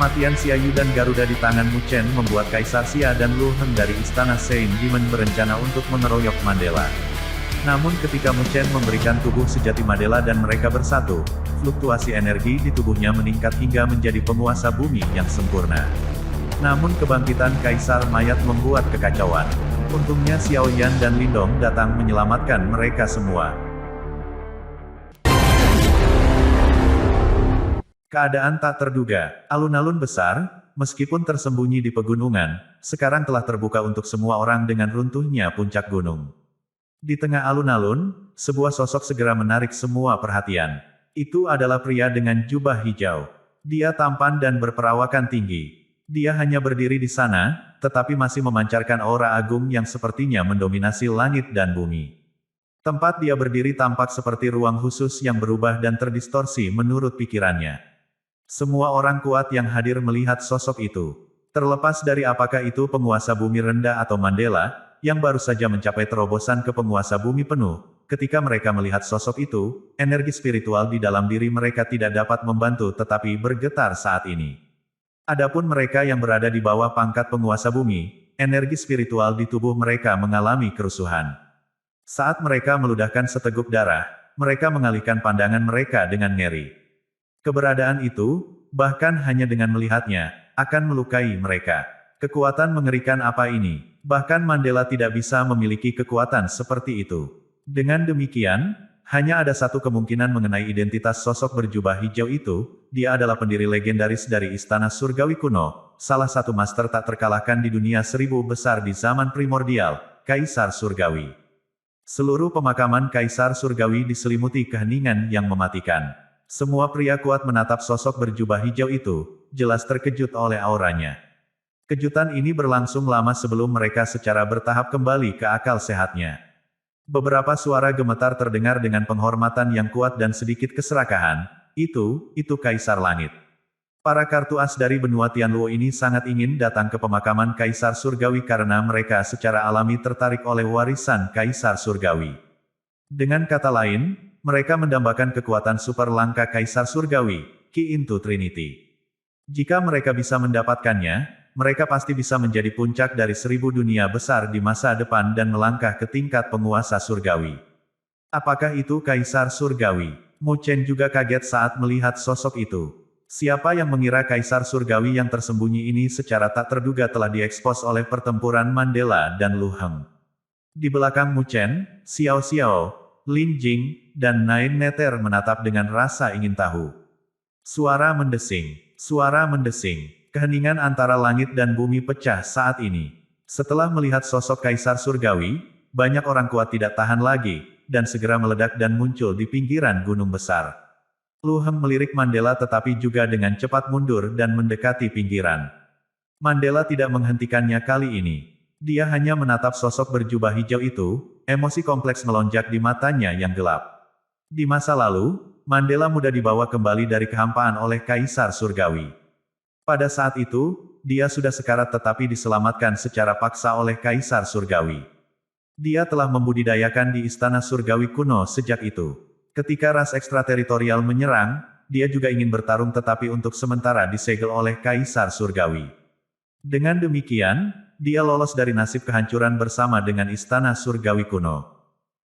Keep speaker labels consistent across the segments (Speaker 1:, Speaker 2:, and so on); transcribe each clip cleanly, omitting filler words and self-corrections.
Speaker 1: Kematian Xia Yu dan Garuda di tangan Mu Chen membuat Kaisar Xia dan Lu Heng dari Istana Saint Demon berencana untuk mengeroyok Mandela. Namun ketika Mu Chen memberikan tubuh sejati Mandela dan mereka bersatu, fluktuasi energi di tubuhnya meningkat hingga menjadi penguasa bumi yang sempurna. Namun kebangkitan Kaisar Mayat membuat kekacauan. Untungnya Xiao Yan dan Lindong datang menyelamatkan mereka semua. Keadaan tak terduga, alun-alun besar, meskipun tersembunyi di pegunungan, sekarang telah terbuka untuk semua orang dengan runtuhnya puncak gunung. Di tengah alun-alun, sebuah sosok segera menarik semua perhatian. Itu adalah pria dengan jubah hijau. Dia tampan dan berperawakan tinggi. Dia hanya berdiri di sana, tetapi masih memancarkan aura agung yang sepertinya mendominasi langit dan bumi. Tempat dia berdiri tampak seperti ruang khusus yang berubah dan terdistorsi menurut pikirannya. Semua orang kuat yang hadir melihat sosok itu. Terlepas dari apakah itu penguasa bumi rendah atau Mandela, yang baru saja mencapai terobosan ke penguasa bumi penuh, ketika mereka melihat sosok itu, energi spiritual di dalam diri mereka tidak dapat membantu tetapi bergetar saat ini. Adapun mereka yang berada di bawah pangkat penguasa bumi, energi spiritual di tubuh mereka mengalami kerusuhan. Saat mereka meludahkan seteguk darah, mereka mengalihkan pandangan mereka dengan ngeri. Keberadaan itu, bahkan hanya dengan melihatnya, akan melukai mereka. Kekuatan mengerikan apa ini? Bahkan Mandela tidak bisa memiliki kekuatan seperti itu. Dengan demikian, hanya ada satu kemungkinan mengenai identitas sosok berjubah hijau itu, dia adalah pendiri legendaris dari Istana Surgawi kuno, salah satu master tak terkalahkan di dunia 1000 besar di zaman primordial, Kaisar Surgawi. Seluruh pemakaman Kaisar Surgawi diselimuti keheningan yang mematikan. Semua pria kuat menatap sosok berjubah hijau itu, jelas terkejut oleh auranya. Kejutan ini berlangsung lama sebelum mereka secara bertahap kembali ke akal sehatnya. Beberapa suara gemetar terdengar dengan penghormatan yang kuat dan sedikit keserakahan. Itu Kaisar Langit. Para kartu as dari benua Tianluo ini sangat ingin datang ke pemakaman Kaisar Surgawi karena mereka secara alami tertarik oleh warisan Kaisar Surgawi. Dengan kata lain, mereka mendambakan kekuatan super langka Kaisar Surgawi, Key into Trinity. Jika mereka bisa mendapatkannya, mereka pasti bisa menjadi puncak dari 1000 dunia besar di masa depan dan melangkah ke tingkat penguasa surgawi. Apakah itu Kaisar Surgawi? Mu Chen juga kaget saat melihat sosok itu. Siapa yang mengira Kaisar Surgawi yang tersembunyi ini secara tak terduga telah diekspos oleh pertempuran Mandela dan Lu Heng. Di belakang Mu Chen, Xiao Xiao, Lin Jing, dan Nain Neter menatap dengan rasa ingin tahu. Suara mendesing, keheningan antara langit dan bumi pecah saat ini. Setelah melihat sosok Kaisar Surgawi, banyak orang kuat tidak tahan lagi, dan segera meledak dan muncul di pinggiran gunung besar. Lu Heng melirik Mandela tetapi juga dengan cepat mundur dan mendekati pinggiran. Mandela tidak menghentikannya kali ini. Dia hanya menatap sosok berjubah hijau itu, emosi kompleks melonjak di matanya yang gelap. Di masa lalu, Mandela mudah dibawa kembali dari kehampaan oleh Kaisar Surgawi. Pada saat itu, dia sudah sekarat tetapi diselamatkan secara paksa oleh Kaisar Surgawi. Dia telah membudidayakan di Istana Surgawi kuno sejak itu. Ketika ras ekstrateritorial menyerang, dia juga ingin bertarung tetapi untuk sementara disegel oleh Kaisar Surgawi. Dengan demikian, dia lolos dari nasib kehancuran bersama dengan Istana Surgawi kuno.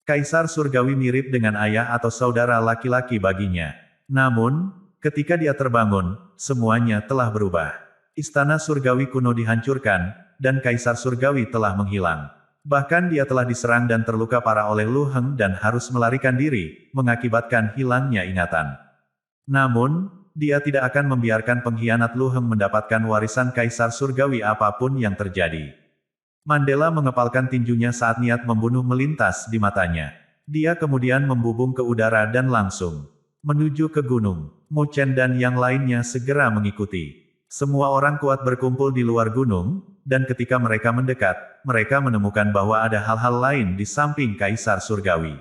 Speaker 1: Kaisar Surgawi mirip dengan ayah atau saudara laki-laki baginya. Namun, ketika dia terbangun, semuanya telah berubah. Istana Surgawi kuno dihancurkan, dan Kaisar Surgawi telah menghilang. Bahkan dia telah diserang dan terluka parah oleh Lu Heng dan harus melarikan diri, mengakibatkan hilangnya ingatan. Namun, dia tidak akan membiarkan pengkhianat Lu Heng mendapatkan warisan Kaisar Surgawi apapun yang terjadi. Mandela mengepalkan tinjunya saat niat membunuh melintas di matanya. Dia kemudian membubung ke udara dan langsung menuju ke gunung. Mu Chen dan yang lainnya segera mengikuti. Semua orang kuat berkumpul di luar gunung, dan ketika mereka mendekat, mereka menemukan bahwa ada hal-hal lain di samping Kaisar Surgawi.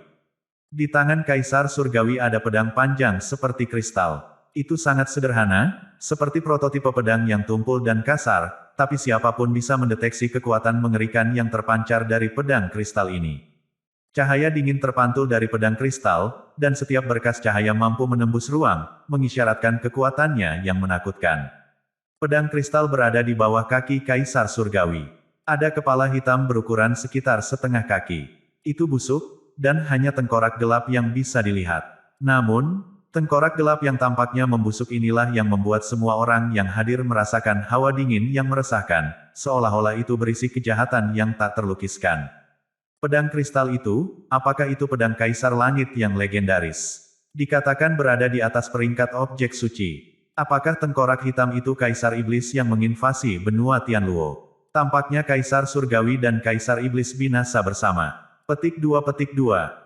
Speaker 1: Di tangan Kaisar Surgawi ada pedang panjang seperti kristal. Itu sangat sederhana, seperti prototipe pedang yang tumpul dan kasar, tapi siapapun bisa mendeteksi kekuatan mengerikan yang terpancar dari pedang kristal ini. Cahaya dingin terpantul dari pedang kristal, dan setiap berkas cahaya mampu menembus ruang, mengisyaratkan kekuatannya yang menakutkan. Pedang kristal berada di bawah kaki Kaisar Surgawi. Ada kepala hitam berukuran sekitar setengah kaki. Itu busuk, dan hanya tengkorak gelap yang bisa dilihat. Namun, tengkorak gelap yang tampaknya membusuk inilah yang membuat semua orang yang hadir merasakan hawa dingin yang meresahkan, seolah-olah itu berisi kejahatan yang tak terlukiskan. Pedang kristal itu, apakah itu pedang Kaisar Langit yang legendaris? Dikatakan berada di atas peringkat objek suci. Apakah tengkorak hitam itu Kaisar Iblis yang menginvasi benua Tianluo? Tampaknya Kaisar Surgawi dan Kaisar Iblis binasa bersama. Petik 2.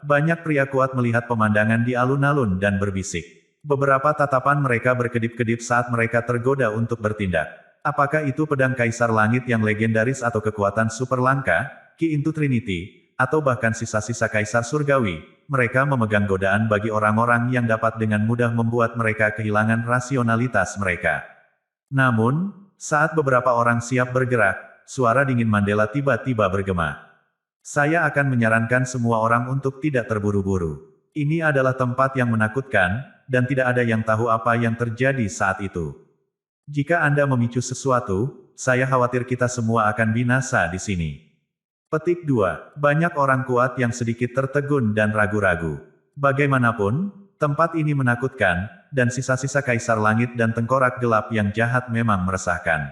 Speaker 1: Banyak pria kuat melihat pemandangan di alun-alun dan berbisik. Beberapa tatapan mereka berkedip-kedip saat mereka tergoda untuk bertindak. Apakah itu pedang Kaisar Langit yang legendaris atau kekuatan super langka, Key into Trinity, atau bahkan sisa-sisa Kaisar Surgawi? Mereka memegang godaan bagi orang-orang yang dapat dengan mudah membuat mereka kehilangan rasionalitas mereka. Namun, saat beberapa orang siap bergerak, suara dingin Mandela tiba-tiba bergema. Saya akan menyarankan semua orang untuk tidak terburu-buru. Ini adalah tempat yang menakutkan, dan tidak ada yang tahu apa yang terjadi saat itu. Jika Anda memicu sesuatu, saya khawatir kita semua akan binasa di sini. Petik 2. Banyak orang kuat yang sedikit tertegun dan ragu-ragu. Bagaimanapun, tempat ini menakutkan, dan sisa-sisa Kaisar Langit dan tengkorak gelap yang jahat memang meresahkan.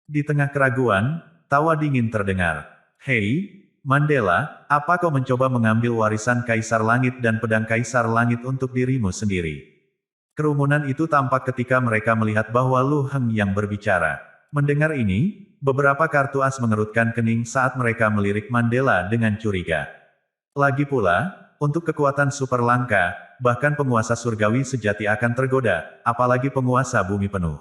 Speaker 1: Di tengah keraguan, tawa dingin terdengar. Hei, Mandela, apa kau mencoba mengambil warisan Kaisar Langit dan pedang Kaisar Langit untuk dirimu sendiri? Kerumunan itu tampak ketika mereka melihat bahwa Lu Heng yang berbicara. Mendengar ini, beberapa kartu as mengerutkan kening saat mereka melirik Mandela dengan curiga. Lagi pula, untuk kekuatan super langka, bahkan penguasa surgawi sejati akan tergoda, apalagi penguasa bumi penuh.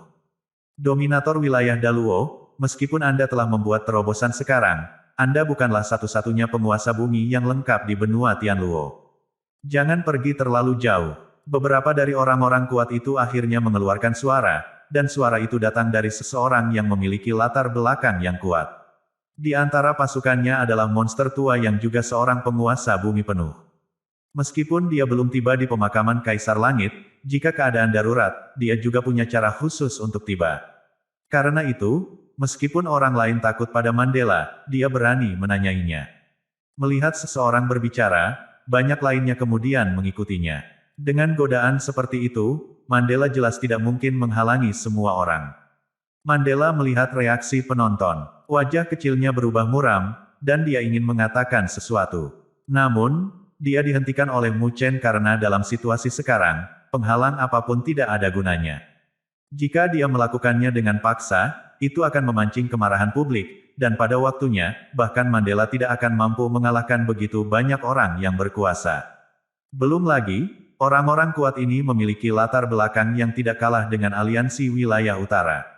Speaker 1: Dominator wilayah Daluo, meskipun Anda telah membuat terobosan sekarang, Anda bukanlah satu-satunya penguasa bumi yang lengkap di benua Tianluo. Jangan pergi terlalu jauh. Beberapa dari orang-orang kuat itu akhirnya mengeluarkan suara, dan suara itu datang dari seseorang yang memiliki latar belakang yang kuat. Di antara pasukannya adalah monster tua yang juga seorang penguasa bumi penuh. Meskipun dia belum tiba di pemakaman Kaisar Langit, jika keadaan darurat, dia juga punya cara khusus untuk tiba. Karena itu, meskipun orang lain takut pada Mandela, dia berani menanyainya. Melihat seseorang berbicara, banyak lainnya kemudian mengikutinya. Dengan godaan seperti itu, Mandela jelas tidak mungkin menghalangi semua orang. Mandela melihat reaksi penonton. Wajah kecilnya berubah muram, dan dia ingin mengatakan sesuatu. Namun, dia dihentikan oleh Mu Chen karena dalam situasi sekarang, penghalang apapun tidak ada gunanya. Jika dia melakukannya dengan paksa, itu akan memancing kemarahan publik, dan pada waktunya, bahkan Mandela tidak akan mampu mengalahkan begitu banyak orang yang berkuasa. Belum lagi, orang-orang kuat ini memiliki latar belakang yang tidak kalah dengan aliansi wilayah utara.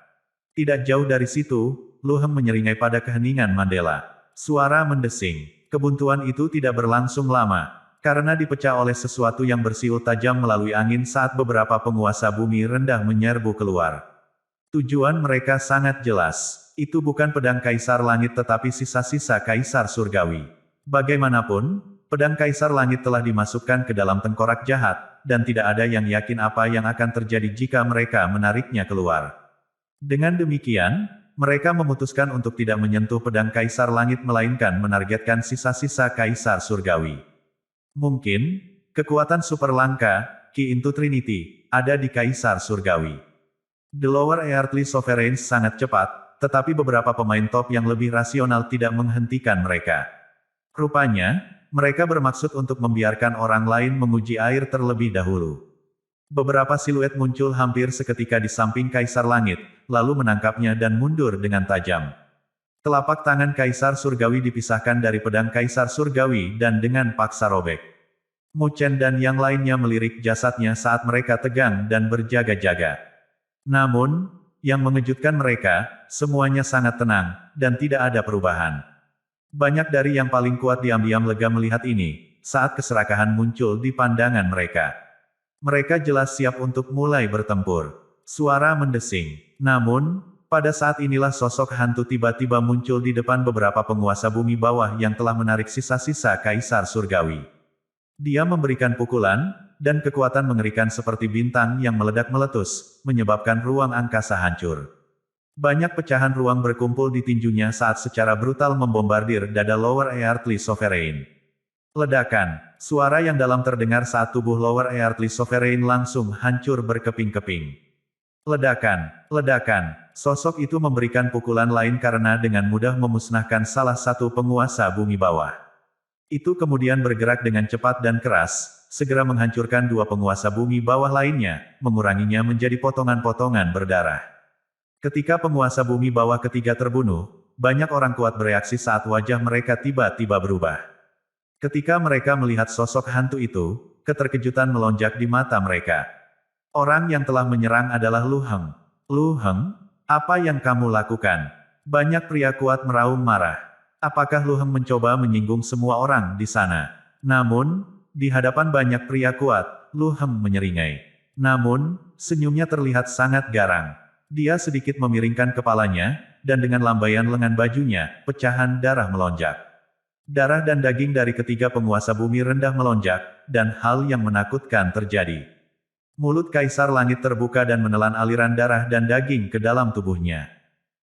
Speaker 1: Tidak jauh dari situ, Lu Heng menyeringai pada keheningan Mandela. Suara mendesing. Kebuntuan itu tidak berlangsung lama, karena dipecah oleh sesuatu yang bersiul tajam melalui angin saat beberapa penguasa bumi rendah menyerbu keluar. Tujuan mereka sangat jelas. Itu bukan pedang Kaisar Langit tetapi sisa-sisa Kaisar Surgawi. Bagaimanapun, pedang Kaisar Langit telah dimasukkan ke dalam tengkorak jahat, dan tidak ada yang yakin apa yang akan terjadi jika mereka menariknya keluar. Dengan demikian, mereka memutuskan untuk tidak menyentuh pedang Kaisar Langit melainkan menargetkan sisa-sisa Kaisar Surgawi. Mungkin, kekuatan super langka, Key into Trinity, ada di Kaisar Surgawi. The Lower Earthly Sovereigns sangat cepat, tetapi beberapa pemain top yang lebih rasional tidak menghentikan mereka. Rupanya, mereka bermaksud untuk membiarkan orang lain menguji air terlebih dahulu. Beberapa siluet muncul hampir seketika di samping Kaisar Langit, lalu menangkapnya dan mundur dengan tajam. Telapak tangan Kaisar Surgawi dipisahkan dari pedang Kaisar Surgawi dan dengan paksa robek. Mu Chen dan yang lainnya melirik jasadnya saat mereka tegang dan berjaga-jaga. Namun, yang mengejutkan mereka, semuanya sangat tenang, dan tidak ada perubahan. Banyak dari yang paling kuat diam-diam lega melihat ini, saat keserakahan muncul di pandangan mereka. Mereka jelas siap untuk mulai bertempur. Suara mendesing. Namun, pada saat inilah sosok hantu tiba-tiba muncul di depan beberapa penguasa bumi bawah yang telah menarik sisa-sisa Kaisar Surgawi. Dia memberikan pukulan, dan kekuatan mengerikan seperti bintang yang meledak meletus, menyebabkan ruang angkasa hancur. Banyak pecahan ruang berkumpul di tinjunya saat secara brutal membombardir dada Lower Earthly Sovereign. Ledakan, suara yang dalam terdengar saat tubuh Lower Earthly Sovereign langsung hancur berkeping-keping. Ledakan, ledakan, sosok itu memberikan pukulan lain karena dengan mudah memusnahkan salah satu penguasa bumi bawah. Itu kemudian bergerak dengan cepat dan keras, segera menghancurkan dua penguasa bumi bawah lainnya, menguranginya menjadi potongan-potongan berdarah. Ketika penguasa bumi bawah ketiga terbunuh, banyak orang kuat bereaksi saat wajah mereka tiba-tiba berubah. Ketika mereka melihat sosok hantu itu, keterkejutan melonjak di mata mereka. Orang yang telah menyerang adalah Lu Heng. Lu Heng, apa yang kamu lakukan? Banyak pria kuat meraung marah. Apakah Lu Heng mencoba menyinggung semua orang di sana? Namun, di hadapan banyak pria kuat, Lu Heng menyeringai. Namun, senyumnya terlihat sangat garang. Dia sedikit memiringkan kepalanya, dan dengan lambaian lengan bajunya, pecahan darah melonjak. Darah dan daging dari ketiga penguasa bumi rendah melonjak, dan hal yang menakutkan terjadi. Mulut Kaisar Langit terbuka dan menelan aliran darah dan daging ke dalam tubuhnya.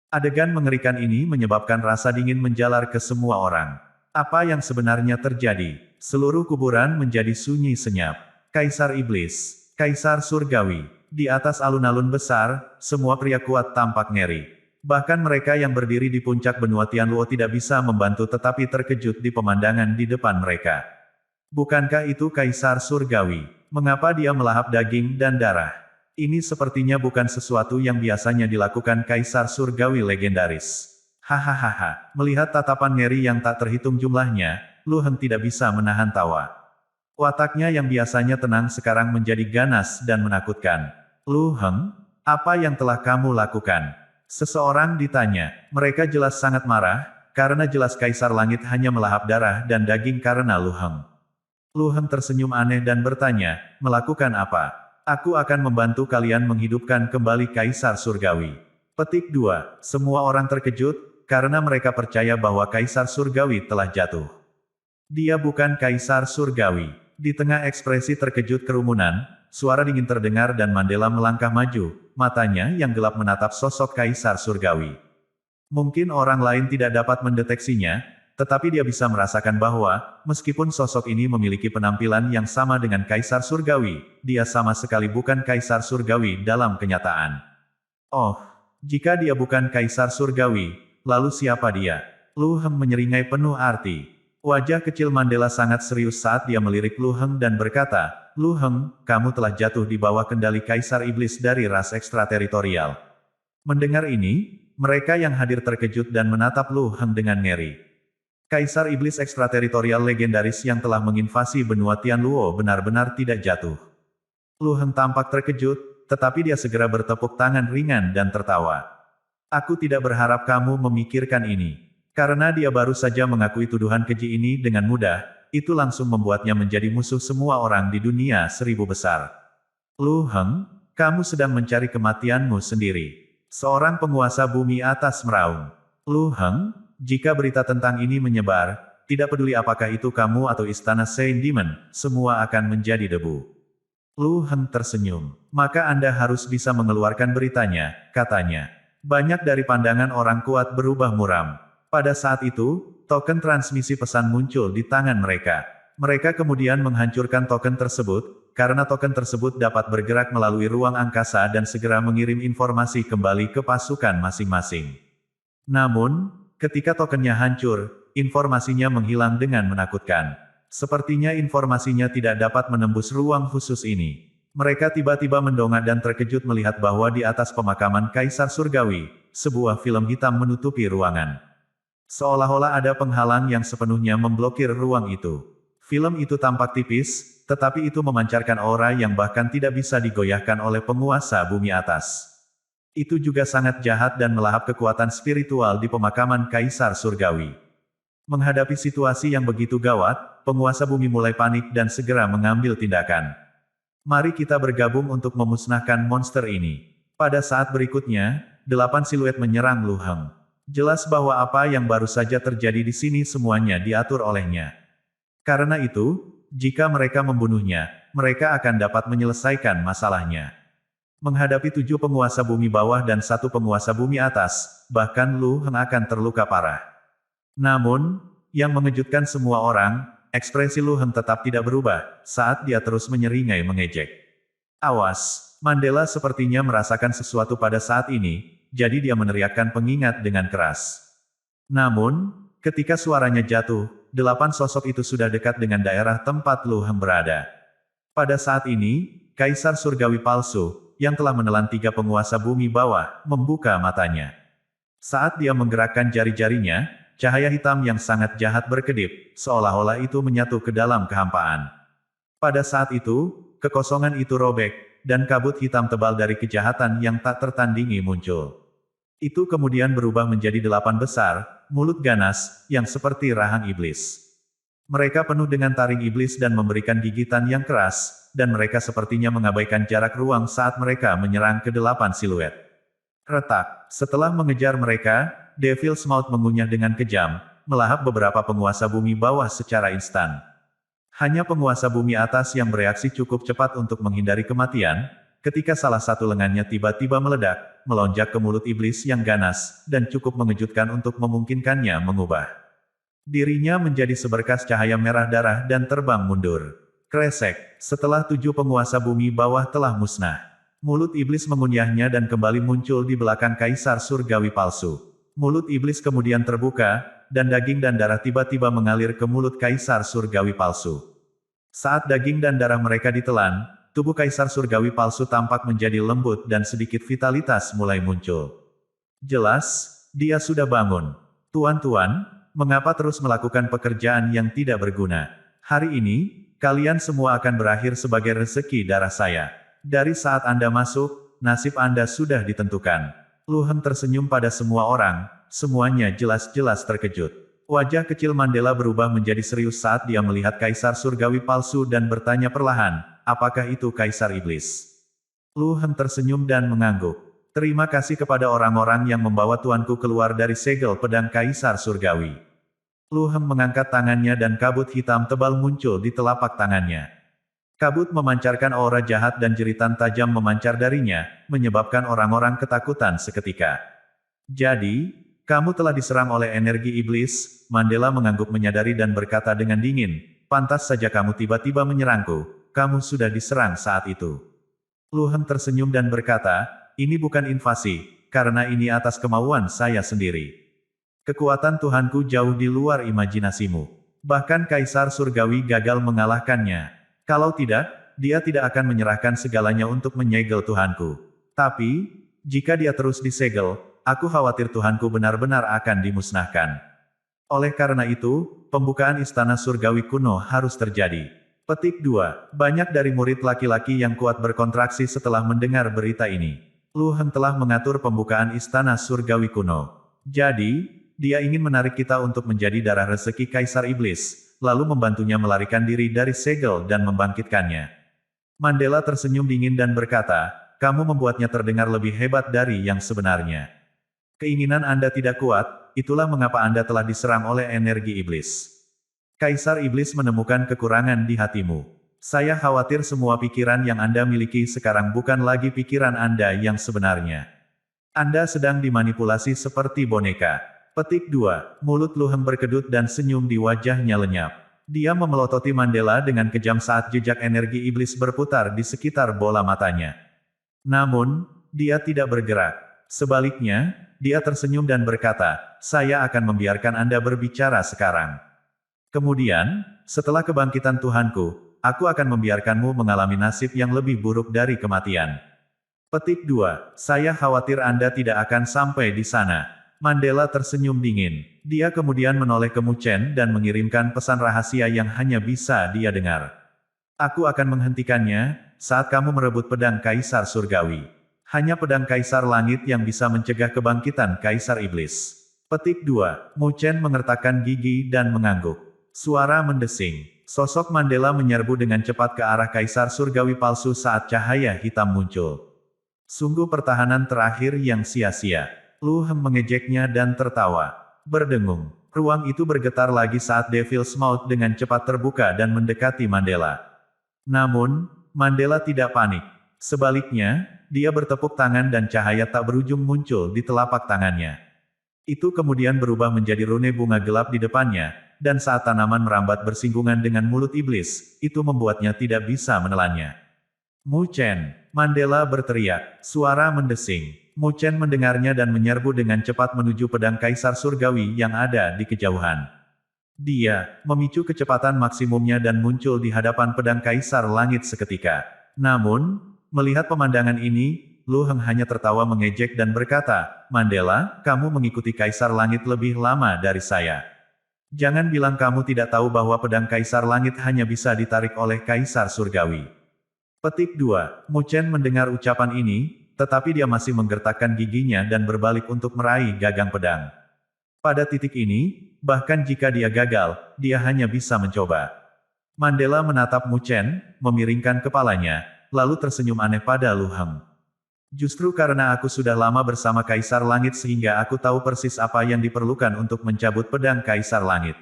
Speaker 1: Adegan mengerikan ini menyebabkan rasa dingin menjalar ke semua orang. Apa yang sebenarnya terjadi? Seluruh kuburan menjadi sunyi senyap. Kaisar Iblis, Kaisar Surgawi. Di atas alun-alun besar, semua pria kuat tampak ngeri. Bahkan mereka yang berdiri di puncak benua Tianluo tidak bisa membantu tetapi terkejut di pemandangan di depan mereka. Bukankah itu Kaisar Surgawi? Mengapa dia melahap daging dan darah? Ini sepertinya bukan sesuatu yang biasanya dilakukan Kaisar Surgawi legendaris. Hahaha, melihat tatapan ngeri yang tak terhitung jumlahnya, Lu Heng tidak bisa menahan tawa. Wataknya yang biasanya tenang sekarang menjadi ganas dan menakutkan. Lu Heng, apa yang telah kamu lakukan? Seseorang ditanya. Mereka jelas sangat marah, karena jelas Kaisar Langit hanya melahap darah dan daging karena Lu Heng. Lu Heng tersenyum aneh dan bertanya, melakukan apa? Aku akan membantu kalian menghidupkan kembali Kaisar Surgawi. Petik 2. Semua orang terkejut, karena mereka percaya bahwa Kaisar Surgawi telah jatuh. Dia bukan Kaisar Surgawi. Di tengah ekspresi terkejut kerumunan, suara dingin terdengar dan Mandela melangkah maju, matanya yang gelap menatap sosok Kaisar Surgawi. Mungkin orang lain tidak dapat mendeteksinya, tetapi dia bisa merasakan bahwa, meskipun sosok ini memiliki penampilan yang sama dengan Kaisar Surgawi, dia sama sekali bukan Kaisar Surgawi dalam kenyataan. Oh, jika dia bukan Kaisar Surgawi, lalu siapa dia? Lu Heng menyeringai penuh arti. Wajah kecil Mandela sangat serius saat dia melirik Lu Heng dan berkata, Lu Heng, kamu telah jatuh di bawah kendali Kaisar Iblis dari ras ekstrateritorial. Mendengar ini, mereka yang hadir terkejut dan menatap Lu Heng dengan ngeri. Kaisar Iblis ekstrateritorial legendaris yang telah menginvasi benua Tianluo benar-benar tidak jatuh. Lu Heng tampak terkejut, tetapi dia segera bertepuk tangan ringan dan tertawa. Aku tidak berharap kamu memikirkan ini. Karena dia baru saja mengakui tuduhan keji ini dengan mudah, itu langsung membuatnya menjadi musuh semua orang di dunia seribu besar. Lu Heng, kamu sedang mencari kematianmu sendiri. Seorang penguasa bumi atas meraung. Lu Heng, jika berita tentang ini menyebar, tidak peduli apakah itu kamu atau istana Saint Demon, semua akan menjadi debu. Lu Heng tersenyum. Maka Anda harus bisa mengeluarkan beritanya, katanya. Banyak dari pandangan orang kuat berubah muram. Pada saat itu, token transmisi pesan muncul di tangan mereka. Mereka kemudian menghancurkan token tersebut, karena token tersebut dapat bergerak melalui ruang angkasa dan segera mengirim informasi kembali ke pasukan masing-masing. Namun, ketika tokennya hancur, informasinya menghilang dengan menakutkan. Sepertinya informasinya tidak dapat menembus ruang khusus ini. Mereka tiba-tiba mendongak dan terkejut melihat bahwa di atas pemakaman Kaisar Surgawi, sebuah film hitam menutupi ruangan. Seolah-olah ada penghalang yang sepenuhnya memblokir ruang itu. Film itu tampak tipis, tetapi itu memancarkan aura yang bahkan tidak bisa digoyahkan oleh penguasa bumi atas. Itu juga sangat jahat dan melahap kekuatan spiritual di pemakaman Kaisar Surgawi. Menghadapi situasi yang begitu gawat, penguasa bumi mulai panik dan segera mengambil tindakan. Mari kita bergabung untuk memusnahkan monster ini. Pada saat berikutnya, 8 siluet menyerang Lu Heng. Jelas bahwa apa yang baru saja terjadi di sini semuanya diatur olehnya. Karena itu, jika mereka membunuhnya, mereka akan dapat menyelesaikan masalahnya. Menghadapi 7 penguasa bumi bawah dan 1 penguasa bumi atas, bahkan Lu Heng akan terluka parah. Namun, yang mengejutkan semua orang, ekspresi Lu Heng tetap tidak berubah, saat dia terus menyeringai mengejek. Awas, Mandela sepertinya merasakan sesuatu pada saat ini, jadi dia meneriakkan pengingat dengan keras. Namun, ketika suaranya jatuh, 8 sosok itu sudah dekat dengan daerah tempat Lu Heng berada. Pada saat ini, Kaisar Surgawi Palsu, yang telah menelan 3 penguasa bumi bawah, membuka matanya. Saat dia menggerakkan jari-jarinya, cahaya hitam yang sangat jahat berkedip, seolah-olah itu menyatu ke dalam kehampaan. Pada saat itu, kekosongan itu robek, dan kabut hitam tebal dari kejahatan yang tak tertandingi muncul. Itu kemudian berubah menjadi 8 besar, mulut ganas, yang seperti rahang iblis. Mereka penuh dengan taring iblis dan memberikan gigitan yang keras, dan mereka sepertinya mengabaikan jarak ruang saat mereka menyerang ke 8 siluet. Retak. Setelah mengejar mereka, Devil's Mouth mengunyah dengan kejam, melahap beberapa penguasa bumi bawah secara instan. Hanya penguasa bumi atas yang bereaksi cukup cepat untuk menghindari kematian, ketika salah satu lengannya tiba-tiba meledak, melonjak ke mulut iblis yang ganas, dan cukup mengejutkan untuk memungkinkannya mengubah dirinya menjadi seberkas cahaya merah darah dan terbang mundur. Kresek, setelah 7 penguasa bumi bawah telah musnah. Mulut iblis mengunyahnya dan kembali muncul di belakang Kaisar Surgawi Palsu. Mulut iblis kemudian terbuka, dan daging dan darah tiba-tiba mengalir ke mulut Kaisar Surgawi Palsu. Saat daging dan darah mereka ditelan, tubuh Kaisar Surgawi Palsu tampak menjadi lembut dan sedikit vitalitas mulai muncul. Jelas, dia sudah bangun. Tuan-tuan, mengapa terus melakukan pekerjaan yang tidak berguna? Hari ini, kalian semua akan berakhir sebagai rezeki darah saya. Dari saat Anda masuk, nasib Anda sudah ditentukan. Lu Heng tersenyum pada semua orang, semuanya jelas-jelas terkejut. Wajah kecil Mandela berubah menjadi serius saat dia melihat Kaisar Surgawi Palsu dan bertanya perlahan, apakah itu Kaisar Iblis? Lu Heng tersenyum dan mengangguk. Terima kasih kepada orang-orang yang membawa tuanku keluar dari segel pedang Kaisar Surgawi. Lu Heng mengangkat tangannya dan kabut hitam tebal muncul di telapak tangannya. Kabut memancarkan aura jahat dan jeritan tajam memancar darinya, menyebabkan orang-orang ketakutan seketika. Jadi, kamu telah diserang oleh energi iblis, Mandela mengangguk menyadari dan berkata dengan dingin, pantas saja kamu tiba-tiba menyerangku, kamu sudah diserang saat itu. Lu Heng tersenyum dan berkata, ini bukan invasi, karena ini atas kemauan saya sendiri. Kekuatan Tuhanku jauh di luar imajinasimu. Bahkan Kaisar Surgawi gagal mengalahkannya. Kalau tidak, dia tidak akan menyerahkan segalanya untuk menyegel Tuhanku. Tapi, jika dia terus disegel, aku khawatir Tuhanku benar-benar akan dimusnahkan. Oleh karena itu, pembukaan Istana Surgawi kuno harus terjadi. Petik 2. Banyak dari murid laki-laki yang kuat berkontraksi setelah mendengar berita ini. Lu Heng telah mengatur pembukaan Istana Surgawi kuno. Jadi, dia ingin menarik kita untuk menjadi darah rezeki Kaisar Iblis, lalu membantunya melarikan diri dari segel dan membangkitkannya. Mandela tersenyum dingin dan berkata, kamu membuatnya terdengar lebih hebat dari yang sebenarnya. Keinginan Anda tidak kuat, itulah mengapa Anda telah diserang oleh energi iblis. Kaisar Iblis menemukan kekurangan di hatimu. Saya khawatir semua pikiran yang Anda miliki sekarang bukan lagi pikiran Anda yang sebenarnya. Anda sedang dimanipulasi seperti boneka. Petik 2. Mulut Lu Heng berkedut dan senyum di wajahnya lenyap. Dia memelototi Mandela dengan kejam saat jejak energi iblis berputar di sekitar bola matanya. Namun, dia tidak bergerak. Sebaliknya, dia tersenyum dan berkata, saya akan membiarkan Anda berbicara sekarang. Kemudian, setelah kebangkitan Tuhanku, aku akan membiarkanmu mengalami nasib yang lebih buruk dari kematian. Petik 2. Saya khawatir Anda tidak akan sampai di sana. Mandela tersenyum dingin. Dia kemudian menoleh ke Mu Chen dan mengirimkan pesan rahasia yang hanya bisa dia dengar. Aku akan menghentikannya, saat kamu merebut pedang Kaisar Surgawi. Hanya pedang Kaisar Langit yang bisa mencegah kebangkitan Kaisar Iblis. Petik 2. Mu Chen mengertakkan gigi dan mengangguk. Suara mendesing. Sosok Mandela menyerbu dengan cepat ke arah Kaisar Surgawi Palsu saat cahaya hitam muncul. Sungguh pertahanan terakhir yang sia-sia. Lu Heng mengejeknya dan tertawa. Berdengung. Ruang itu bergetar lagi saat Devil's Mouth dengan cepat terbuka dan mendekati Mandela. Namun, Mandela tidak panik. Sebaliknya, dia bertepuk tangan dan cahaya tak berujung muncul di telapak tangannya. Itu kemudian berubah menjadi rune bunga gelap di depannya, dan saat tanaman merambat bersinggungan dengan mulut iblis, itu membuatnya tidak bisa menelannya. Mu Chen, Mandela berteriak, suara mendesing. Mu Chen mendengarnya dan menyerbu dengan cepat menuju pedang kaisar surgawi yang ada di kejauhan. Dia memicu kecepatan maksimumnya dan muncul di hadapan pedang kaisar langit seketika. Namun, melihat pemandangan ini, Lu Heng hanya tertawa mengejek dan berkata, Mandela, kamu mengikuti kaisar langit lebih lama dari saya. Jangan bilang kamu tidak tahu bahwa pedang kaisar langit hanya bisa ditarik oleh kaisar surgawi. Petik 2. Mu Chen mendengar ucapan ini, tetapi dia masih menggertakkan giginya dan berbalik untuk meraih gagang pedang. Pada titik ini, bahkan jika dia gagal, dia hanya bisa mencoba. Mandela menatap Mu Chen, memiringkan kepalanya, lalu tersenyum aneh pada Lu Heng. Justru karena aku sudah lama bersama Kaisar Langit sehingga aku tahu persis apa yang diperlukan untuk mencabut pedang Kaisar Langit.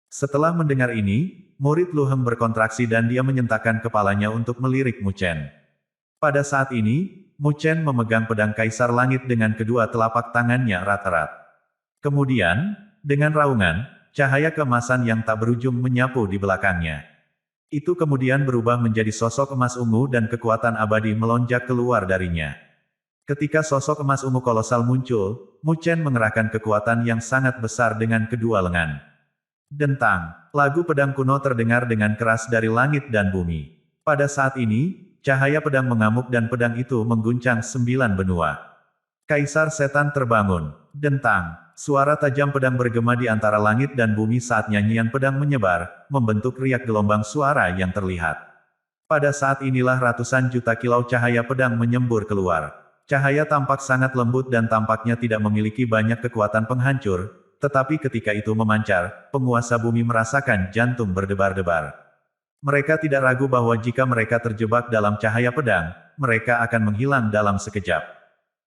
Speaker 1: Setelah mendengar ini, murid Lu Heng berkontraksi dan dia menyentakkan kepalanya untuk melirik Mu Chen. Pada saat ini, Mu Chen memegang pedang Kaisar Langit dengan kedua telapak tangannya erat-erat. Kemudian, dengan raungan, cahaya keemasan yang tak berujung menyapu di belakangnya. Itu kemudian berubah menjadi sosok emas ungu dan kekuatan abadi melonjak keluar darinya. Ketika sosok emas ungu kolosal muncul, Mu Chen mengerahkan kekuatan yang sangat besar dengan kedua lengan. Dentang, lagu pedang kuno terdengar dengan keras dari langit dan bumi. Pada saat ini, cahaya pedang mengamuk dan pedang itu mengguncang 9 benua. Kaisar setan terbangun. Dentang, suara tajam pedang bergema di antara langit dan bumi saat nyanyian pedang menyebar, membentuk riak gelombang suara yang terlihat. Pada saat inilah ratusan juta kilau cahaya pedang menyembur keluar. Cahaya tampak sangat lembut dan tampaknya tidak memiliki banyak kekuatan penghancur, tetapi ketika itu memancar, penguasa bumi merasakan jantung berdebar-debar. Mereka tidak ragu bahwa jika mereka terjebak dalam cahaya pedang, mereka akan menghilang dalam sekejap.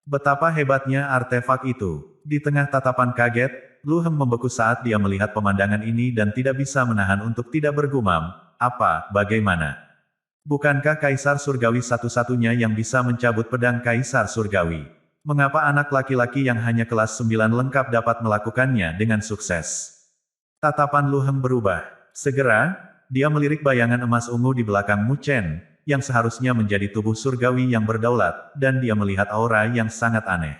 Speaker 1: Betapa hebatnya artefak itu. Di tengah tatapan kaget, Lu Heng membeku saat dia melihat pemandangan ini dan tidak bisa menahan untuk tidak bergumam, bagaimana? Bukankah Kaisar Surgawi satu-satunya yang bisa mencabut pedang Kaisar Surgawi? Mengapa anak laki-laki yang hanya kelas 9 lengkap dapat melakukannya dengan sukses? Tatapan Lu Heng berubah. Segera, dia melirik bayangan emas ungu di belakang Mu Chen, yang seharusnya menjadi tubuh surgawi yang berdaulat, dan dia melihat aura yang sangat aneh.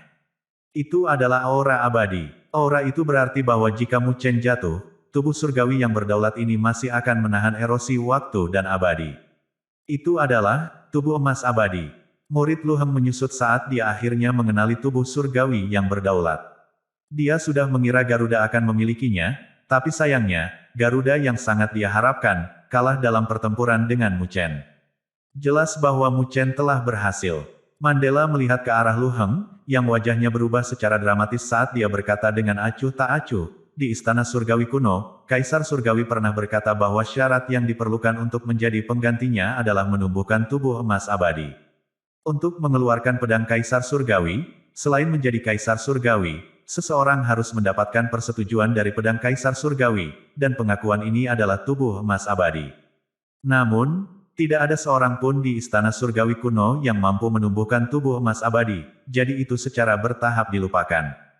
Speaker 1: Itu adalah aura abadi. Aura itu berarti bahwa jika Mu Chen jatuh, tubuh surgawi yang berdaulat ini masih akan menahan erosi waktu dan abadi. Itu adalah tubuh emas abadi. Murid Lu Heng menyusut saat dia akhirnya mengenali tubuh surgawi yang berdaulat. Dia sudah mengira Garuda akan memilikinya, tapi sayangnya, Garuda yang sangat dia harapkan, kalah dalam pertempuran dengan Mu Chen. Jelas bahwa Mu Chen telah berhasil. Mandela melihat ke arah Lu Heng, yang wajahnya berubah secara dramatis saat dia berkata dengan acuh tak acuh, di Istana Surgawi kuno, Kaisar Surgawi pernah berkata bahwa syarat yang diperlukan untuk menjadi penggantinya adalah menumbuhkan tubuh emas abadi. Untuk mengeluarkan pedang Kaisar Surgawi, selain menjadi Kaisar Surgawi, seseorang harus mendapatkan persetujuan dari pedang Kaisar Surgawi, dan pengakuan ini adalah tubuh emas abadi. Namun, tidak ada seorang pun di Istana Surgawi kuno yang mampu menumbuhkan tubuh emas abadi, jadi itu secara bertahap dilupakan.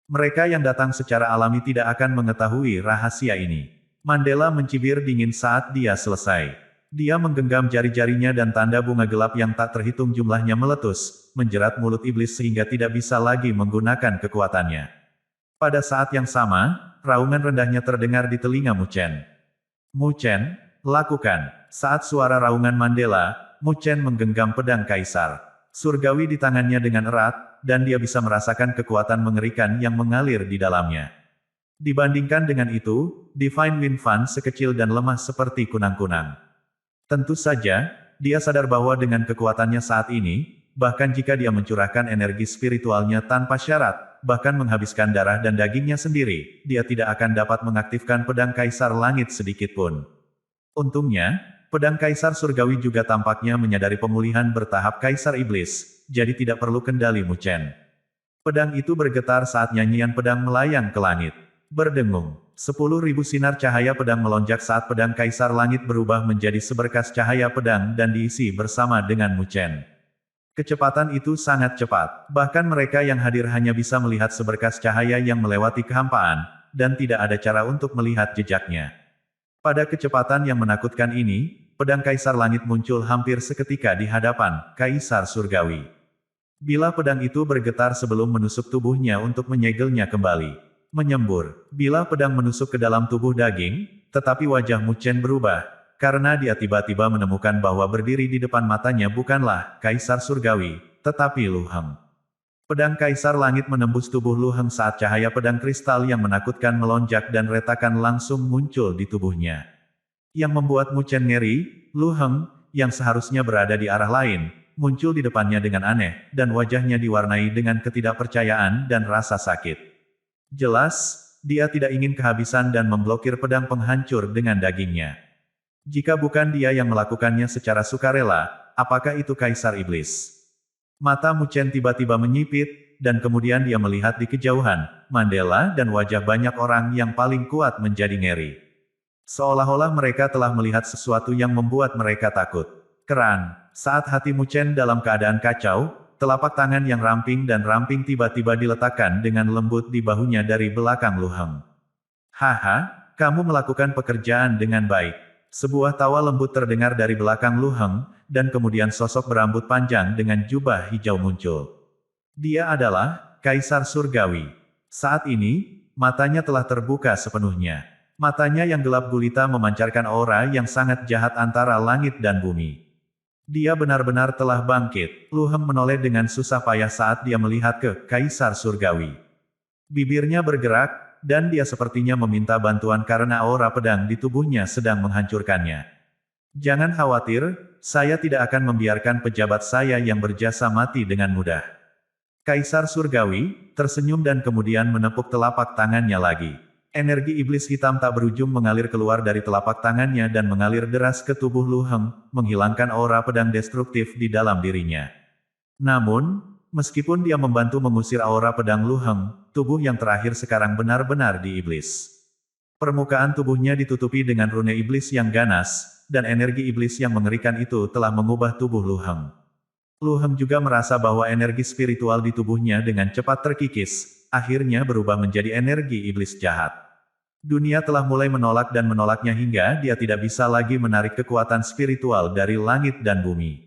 Speaker 1: Mereka yang datang secara alami tidak akan mengetahui rahasia ini. Mandela mencibir dingin saat dia selesai. Dia menggenggam jari-jarinya dan tanda bunga gelap yang tak terhitung jumlahnya meletus, menjerat mulut iblis sehingga tidak bisa lagi menggunakan kekuatannya. Pada saat yang sama, raungan rendahnya terdengar di telinga Mu Chen. Mu Chen, lakukan. Saat suara raungan Mandela, Mu Chen menggenggam pedang Kaisar Surgawi di tangannya dengan erat, dan dia bisa merasakan kekuatan mengerikan yang mengalir di dalamnya. Dibandingkan dengan itu, Divine Wind Fan sekecil dan lemah seperti kunang-kunang. Tentu saja, dia sadar bahwa dengan kekuatannya saat ini, bahkan jika dia mencurahkan energi spiritualnya tanpa syarat, bahkan menghabiskan darah dan dagingnya sendiri, dia tidak akan dapat mengaktifkan pedang Kaisar Langit sedikitpun. Untungnya, pedang Kaisar Surgawi juga tampaknya menyadari pemulihan bertahap Kaisar Iblis, jadi tidak perlu kendali Mu Chen. Pedang itu bergetar saat nyanyian pedang melayang ke langit. Berdengung, 10.000 sinar cahaya pedang melonjak saat pedang Kaisar Langit berubah menjadi seberkas cahaya pedang dan diisi bersama dengan Mu Chen. Kecepatan itu sangat cepat. Bahkan mereka yang hadir hanya bisa melihat seberkas cahaya yang melewati kehampaan, dan tidak ada cara untuk melihat jejaknya. Pada kecepatan yang menakutkan ini, pedang Kaisar Langit muncul hampir seketika di hadapan Kaisar Surgawi. Bila pedang itu bergetar sebelum menusuk tubuhnya untuk menyegelnya kembali. Menyembur. Bila pedang menusuk ke dalam tubuh daging, tetapi wajah Mu Chen berubah, karena dia tiba-tiba menemukan bahwa berdiri di depan matanya bukanlah Kaisar Surgawi, tetapi Lu Heng. Pedang Kaisar Langit menembus tubuh Lu Heng saat cahaya pedang kristal yang menakutkan melonjak dan retakan langsung muncul di tubuhnya. Yang membuat Mu Chen ngeri, Lu Heng, yang seharusnya berada di arah lain, muncul di depannya dengan aneh, dan wajahnya diwarnai dengan ketidakpercayaan dan rasa sakit. Jelas, dia tidak ingin kehabisan dan memblokir pedang penghancur dengan dagingnya. Jika bukan dia yang melakukannya secara sukarela, apakah itu Kaisar Iblis? Mata Mu Chen tiba-tiba menyipit, dan kemudian dia melihat di kejauhan, Mandela dan wajah banyak orang yang paling kuat menjadi ngeri. Seolah-olah mereka telah melihat sesuatu yang membuat mereka takut. Keran. Saat hati Mu Chen dalam keadaan kacau, telapak tangan yang ramping dan ramping tiba-tiba diletakkan dengan lembut di bahunya dari belakang Lu Heng. Haha, kamu melakukan pekerjaan dengan baik. Sebuah tawa lembut terdengar dari belakang Lu Heng, dan kemudian sosok berambut panjang dengan jubah hijau muncul. Dia adalah Kaisar Surgawi. Saat ini, matanya telah terbuka sepenuhnya. Matanya yang gelap gulita memancarkan aura yang sangat jahat antara langit dan bumi. Dia benar-benar telah bangkit. Lu Heng menoleh dengan susah payah saat dia melihat ke Kaisar Surgawi. Bibirnya bergerak, dan dia sepertinya meminta bantuan karena aura pedang di tubuhnya sedang menghancurkannya. Jangan khawatir, saya tidak akan membiarkan pejabat saya yang berjasa mati dengan mudah. Kaisar Surgawi tersenyum dan kemudian menepuk telapak tangannya lagi. Energi iblis hitam tak berujung mengalir keluar dari telapak tangannya dan mengalir deras ke tubuh Lu Heng, menghilangkan aura pedang destruktif di dalam dirinya. Namun, meskipun dia membantu mengusir aura pedang Lu Heng, tubuh yang terakhir sekarang benar-benar di iblis. Permukaan tubuhnya ditutupi dengan rune iblis yang ganas, dan energi iblis yang mengerikan itu telah mengubah tubuh Lu Heng. Lu Heng juga merasa bahwa energi spiritual di tubuhnya dengan cepat terkikis, akhirnya berubah menjadi energi iblis jahat. Dunia telah mulai menolak dan menolaknya hingga dia tidak bisa lagi menarik kekuatan spiritual dari langit dan bumi.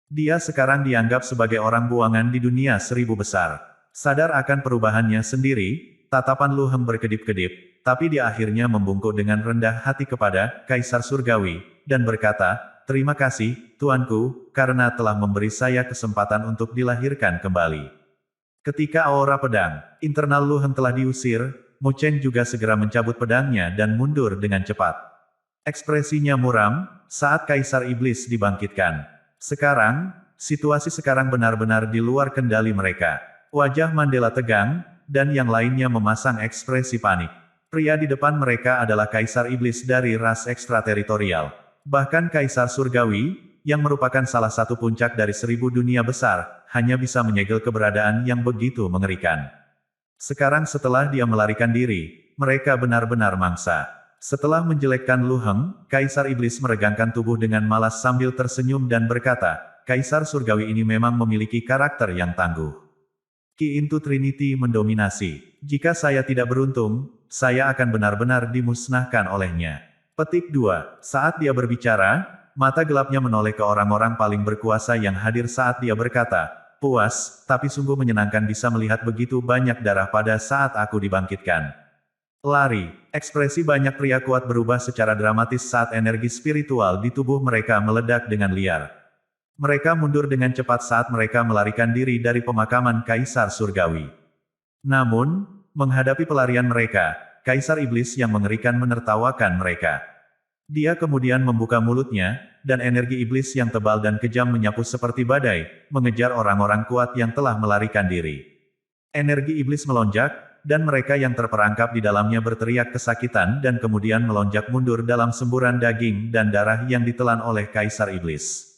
Speaker 1: Dia sekarang dianggap sebagai orang buangan di dunia seribu besar. Sadar akan perubahannya sendiri, tatapan Lu Heng berkedip-kedip, tapi dia akhirnya membungkuk dengan rendah hati kepada Kaisar Surgawi, dan berkata, "Terima kasih, Tuanku, karena telah memberi saya kesempatan untuk dilahirkan kembali." Ketika aura pedang internal Lu Heng telah diusir, Mu Chen juga segera mencabut pedangnya dan mundur dengan cepat. Ekspresinya muram, saat Kaisar Iblis dibangkitkan. Sekarang, situasi sekarang benar-benar di luar kendali mereka. Wajah Mandela tegang, dan yang lainnya memasang ekspresi panik. Pria di depan mereka adalah Kaisar Iblis dari ras ekstrateritorial. Bahkan Kaisar Surgawi, yang merupakan salah satu puncak dari 1000 dunia besar, hanya bisa menyegel keberadaan yang begitu mengerikan. Sekarang setelah dia melarikan diri, mereka benar-benar mangsa. Setelah menjelekkan Lu Heng, Kaisar Iblis meregangkan tubuh dengan malas sambil tersenyum dan berkata, "Kaisar Surgawi ini memang memiliki karakter yang tangguh. Ki into Trinity mendominasi. Jika saya tidak beruntung, saya akan benar-benar dimusnahkan olehnya." Petik 2. Saat dia berbicara, mata gelapnya menoleh ke orang-orang paling berkuasa yang hadir saat dia berkata, "Puas, tapi sungguh menyenangkan bisa melihat begitu banyak darah pada saat aku dibangkitkan." Lari. Ekspresi banyak pria kuat berubah secara dramatis saat energi spiritual di tubuh mereka meledak dengan liar. Mereka mundur dengan cepat saat mereka melarikan diri dari pemakaman Kaisar Surgawi. Namun, menghadapi pelarian mereka, Kaisar Iblis yang mengerikan menertawakan mereka. Dia kemudian membuka mulutnya, dan energi iblis yang tebal dan kejam menyapu seperti badai, mengejar orang-orang kuat yang telah melarikan diri. Energi iblis melonjak, dan mereka yang terperangkap di dalamnya berteriak kesakitan dan kemudian melonjak mundur dalam semburan daging dan darah yang ditelan oleh Kaisar Iblis.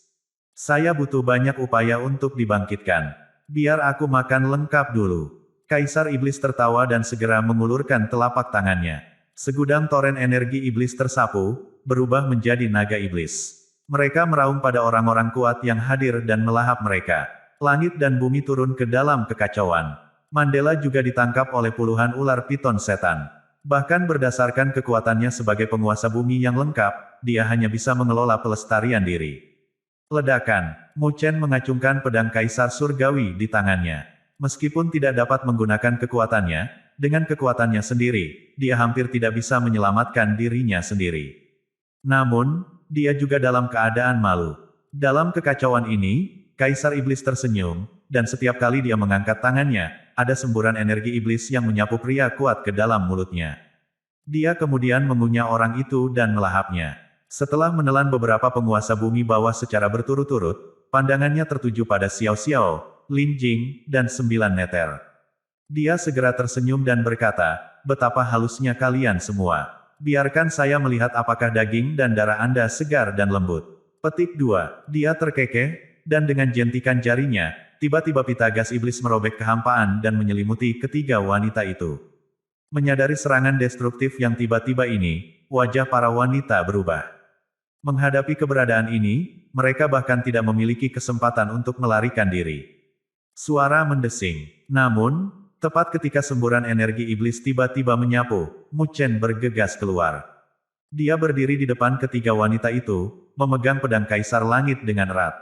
Speaker 1: "Saya butuh banyak upaya untuk dibangkitkan. Biar aku makan lengkap dulu." Kaisar Iblis tertawa dan segera mengulurkan telapak tangannya. Segudang toren energi iblis tersapu, berubah menjadi naga iblis. Mereka meraung pada orang-orang kuat yang hadir dan melahap mereka. Langit dan bumi turun ke dalam kekacauan. Mandela juga ditangkap oleh puluhan ular piton setan. Bahkan berdasarkan kekuatannya sebagai penguasa bumi yang lengkap, dia hanya bisa mengelola pelestarian diri. Ledakan. Mu Chen mengacungkan pedang Kaisar Surgawi di tangannya. Meskipun tidak dapat menggunakan kekuatannya, dengan kekuatannya sendiri, dia hampir tidak bisa menyelamatkan dirinya sendiri. Namun, dia juga dalam keadaan malu. Dalam kekacauan ini, Kaisar Iblis tersenyum, dan setiap kali dia mengangkat tangannya, ada semburan energi iblis yang menyapu pria kuat ke dalam mulutnya. Dia kemudian mengunyah orang itu dan melahapnya. Setelah menelan beberapa penguasa bumi bawah secara berturut-turut, pandangannya tertuju pada Xiao Xiao, Lin Jing, dan 9 neter. Dia segera tersenyum dan berkata, betapa halusnya kalian semua. Biarkan saya melihat apakah daging dan darah Anda segar dan lembut. Petik 2. Dia terkekeh, dan dengan jentikan jarinya, tiba-tiba pita gas iblis merobek kehampaan dan menyelimuti ketiga wanita itu. Menyadari serangan destruktif yang tiba-tiba ini, wajah para wanita berubah. Menghadapi keberadaan ini, mereka bahkan tidak memiliki kesempatan untuk melarikan diri. Suara mendesing. Namun, tepat ketika semburan energi iblis tiba-tiba menyapu, Mu Chen bergegas keluar. Dia berdiri di depan ketiga wanita itu, memegang pedang Kaisar Langit dengan erat.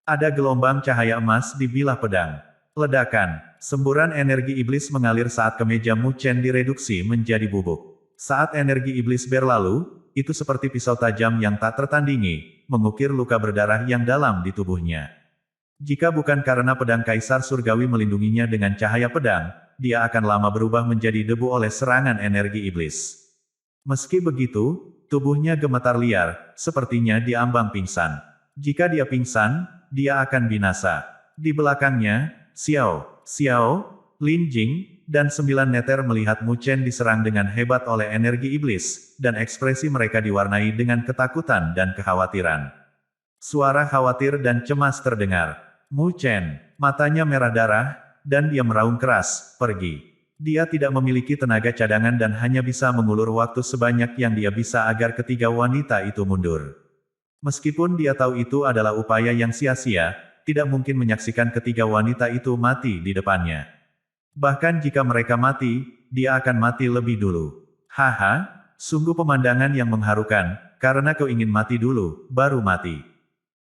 Speaker 1: Ada gelombang cahaya emas di bilah pedang. Ledakan. Semburan energi iblis mengalir saat kemeja Mu Chen direduksi menjadi bubuk. Saat energi iblis berlalu, itu seperti pisau tajam yang tak tertandingi, mengukir luka berdarah yang dalam di tubuhnya. Jika bukan karena pedang Kaisar Surgawi melindunginya dengan cahaya pedang, dia akan lama berubah menjadi debu oleh serangan energi iblis. Meski begitu, tubuhnya gemetar liar, sepertinya diambang pingsan. Jika dia pingsan, dia akan binasa. Di belakangnya, Xiao Xiao, Lin Jing, dan 9 neter melihat Mu Chen diserang dengan hebat oleh energi iblis, dan ekspresi mereka diwarnai dengan ketakutan dan kekhawatiran. Suara khawatir dan cemas terdengar. Mu Chen, matanya merah darah, dan dia meraung keras, pergi. Dia tidak memiliki tenaga cadangan dan hanya bisa mengulur waktu sebanyak yang dia bisa agar ketiga wanita itu mundur. Meskipun dia tahu itu adalah upaya yang sia-sia, tidak mungkin menyaksikan ketiga wanita itu mati di depannya. Bahkan jika mereka mati, dia akan mati lebih dulu. Haha, sungguh pemandangan yang mengharukan, karena kau ingin mati dulu, baru mati.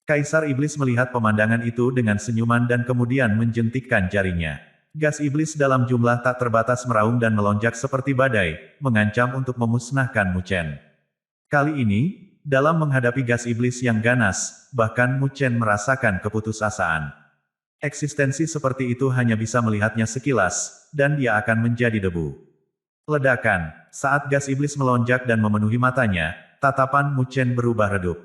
Speaker 1: Kaisar Iblis melihat pemandangan itu dengan senyuman dan kemudian menjentikkan jarinya. Gas iblis dalam jumlah tak terbatas meraung dan melonjak seperti badai, mengancam untuk memusnahkan Mu Chen. Kali ini, dalam menghadapi gas iblis yang ganas, bahkan Mu Chen merasakan keputusasaan. Eksistensi seperti itu hanya bisa melihatnya sekilas, dan dia akan menjadi debu. Ledakan. Saat gas iblis melonjak dan memenuhi matanya, tatapan Mu Chen berubah redup.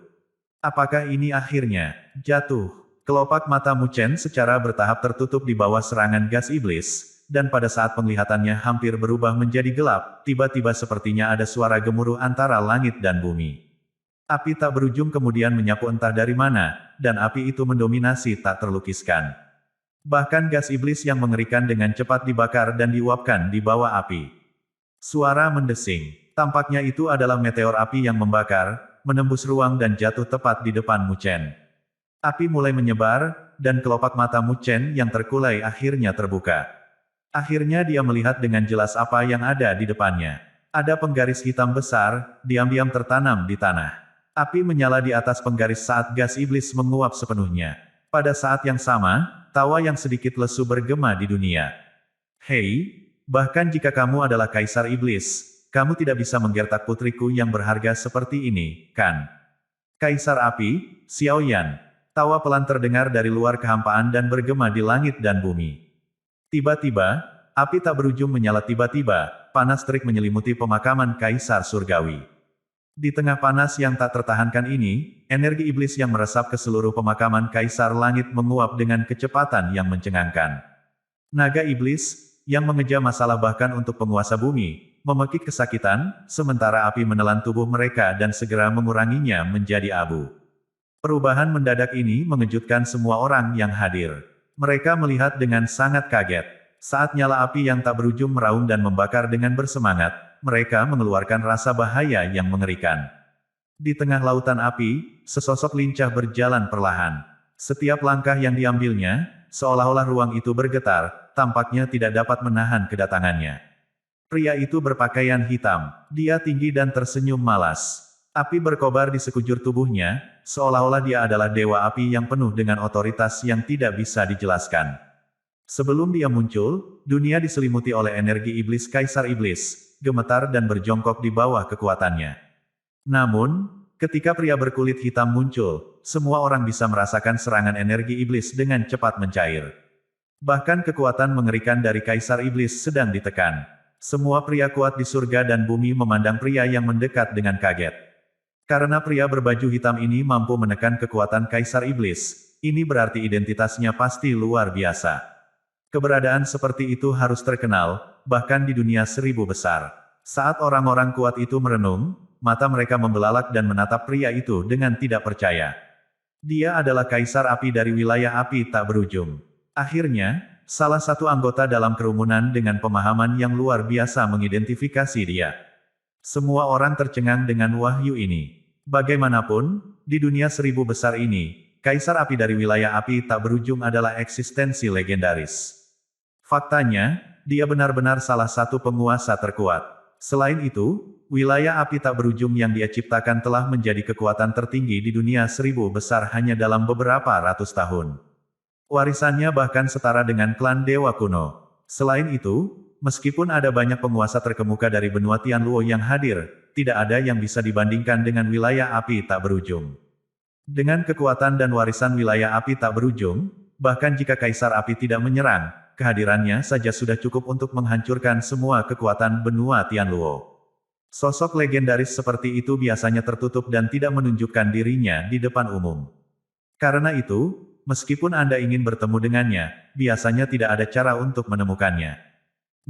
Speaker 1: Apakah ini akhirnya? Jatuh. Kelopak mata Mu Chen secara bertahap tertutup di bawah serangan gas iblis, dan pada saat penglihatannya hampir berubah menjadi gelap, tiba-tiba sepertinya ada suara gemuruh antara langit dan bumi. Api tak berujung kemudian menyapu entah dari mana, dan api itu mendominasi tak terlukiskan. Bahkan gas iblis yang mengerikan dengan cepat dibakar dan diuapkan di bawah api. Suara mendesing. Tampaknya itu adalah meteor api yang membakar, menembus ruang dan jatuh tepat di depan Mu Chen. Api mulai menyebar, dan kelopak mata Mu Chen yang terkulai akhirnya terbuka. Akhirnya dia melihat dengan jelas apa yang ada di depannya. Ada penggaris hitam besar, diam-diam tertanam di tanah. Api menyala di atas penggaris saat gas iblis menguap sepenuhnya. Pada saat yang sama, tawa yang sedikit lesu bergema di dunia. Hei, bahkan jika kamu adalah Kaisar Iblis, kamu tidak bisa menggertak putriku yang berharga seperti ini, kan? Kaisar Api, Xiao Yan. Tawa pelan terdengar dari luar kehampaan dan bergema di langit dan bumi. Tiba-tiba, api tak berujung menyala tiba-tiba, panas terik menyelimuti pemakaman Kaisar Surgawi. Di tengah panas yang tak tertahankan ini, energi iblis yang meresap ke seluruh pemakaman Kaisar Langit menguap dengan kecepatan yang mencengangkan. Naga iblis, yang mengejar masalah bahkan untuk penguasa bumi, memekik kesakitan, sementara api menelan tubuh mereka dan segera menguranginya menjadi abu. Perubahan mendadak ini mengejutkan semua orang yang hadir. Mereka melihat dengan sangat kaget. Saat nyala api yang tak berujung meraung dan membakar dengan bersemangat, mereka mengeluarkan rasa bahaya yang mengerikan. Di tengah lautan api, sesosok lincah berjalan perlahan. Setiap langkah yang diambilnya, seolah-olah ruang itu bergetar, tampaknya tidak dapat menahan kedatangannya. Pria itu berpakaian hitam. Dia tinggi dan tersenyum malas. Api berkobar di sekujur tubuhnya, seolah-olah dia adalah dewa api yang penuh dengan otoritas yang tidak bisa dijelaskan. Sebelum dia muncul, dunia diselimuti oleh energi iblis Kaisar Iblis, gemetar dan berjongkok di bawah kekuatannya. Namun, ketika pria berkulit hitam muncul, semua orang bisa merasakan serangan energi iblis dengan cepat mencair. Bahkan kekuatan mengerikan dari Kaisar Iblis sedang ditekan. Semua pria kuat di surga dan bumi memandang pria yang mendekat dengan kaget. Karena pria berbaju hitam ini mampu menekan kekuatan Kaisar Iblis, ini berarti identitasnya pasti luar biasa. Keberadaan seperti itu harus terkenal, bahkan di dunia 1000 besar. Saat orang-orang kuat itu merenung, mata mereka membelalak dan menatap pria itu dengan tidak percaya. Dia adalah Kaisar Api dari wilayah api tak berujung. Akhirnya, salah satu anggota dalam kerumunan dengan pemahaman yang luar biasa mengidentifikasi dia. Semua orang tercengang dengan wahyu ini. Bagaimanapun, di dunia 1000 besar ini, Kaisar Api dari wilayah api tak berujung adalah eksistensi legendaris. Faktanya, dia benar-benar salah satu penguasa terkuat. Selain itu, wilayah api tak berujung yang dia ciptakan telah menjadi kekuatan tertinggi di dunia 1000 besar hanya dalam beberapa ratus tahun. Warisannya bahkan setara dengan klan Dewa Kuno. Selain itu, meskipun ada banyak penguasa terkemuka dari benua Tianluo yang hadir, tidak ada yang bisa dibandingkan dengan wilayah api tak berujung. Dengan kekuatan dan warisan wilayah api tak berujung, bahkan jika Kaisar Api tidak menyerang, kehadirannya saja sudah cukup untuk menghancurkan semua kekuatan benua Tianluo. Sosok legendaris seperti itu biasanya tertutup dan tidak menunjukkan dirinya di depan umum. Karena itu, meskipun Anda ingin bertemu dengannya, biasanya tidak ada cara untuk menemukannya.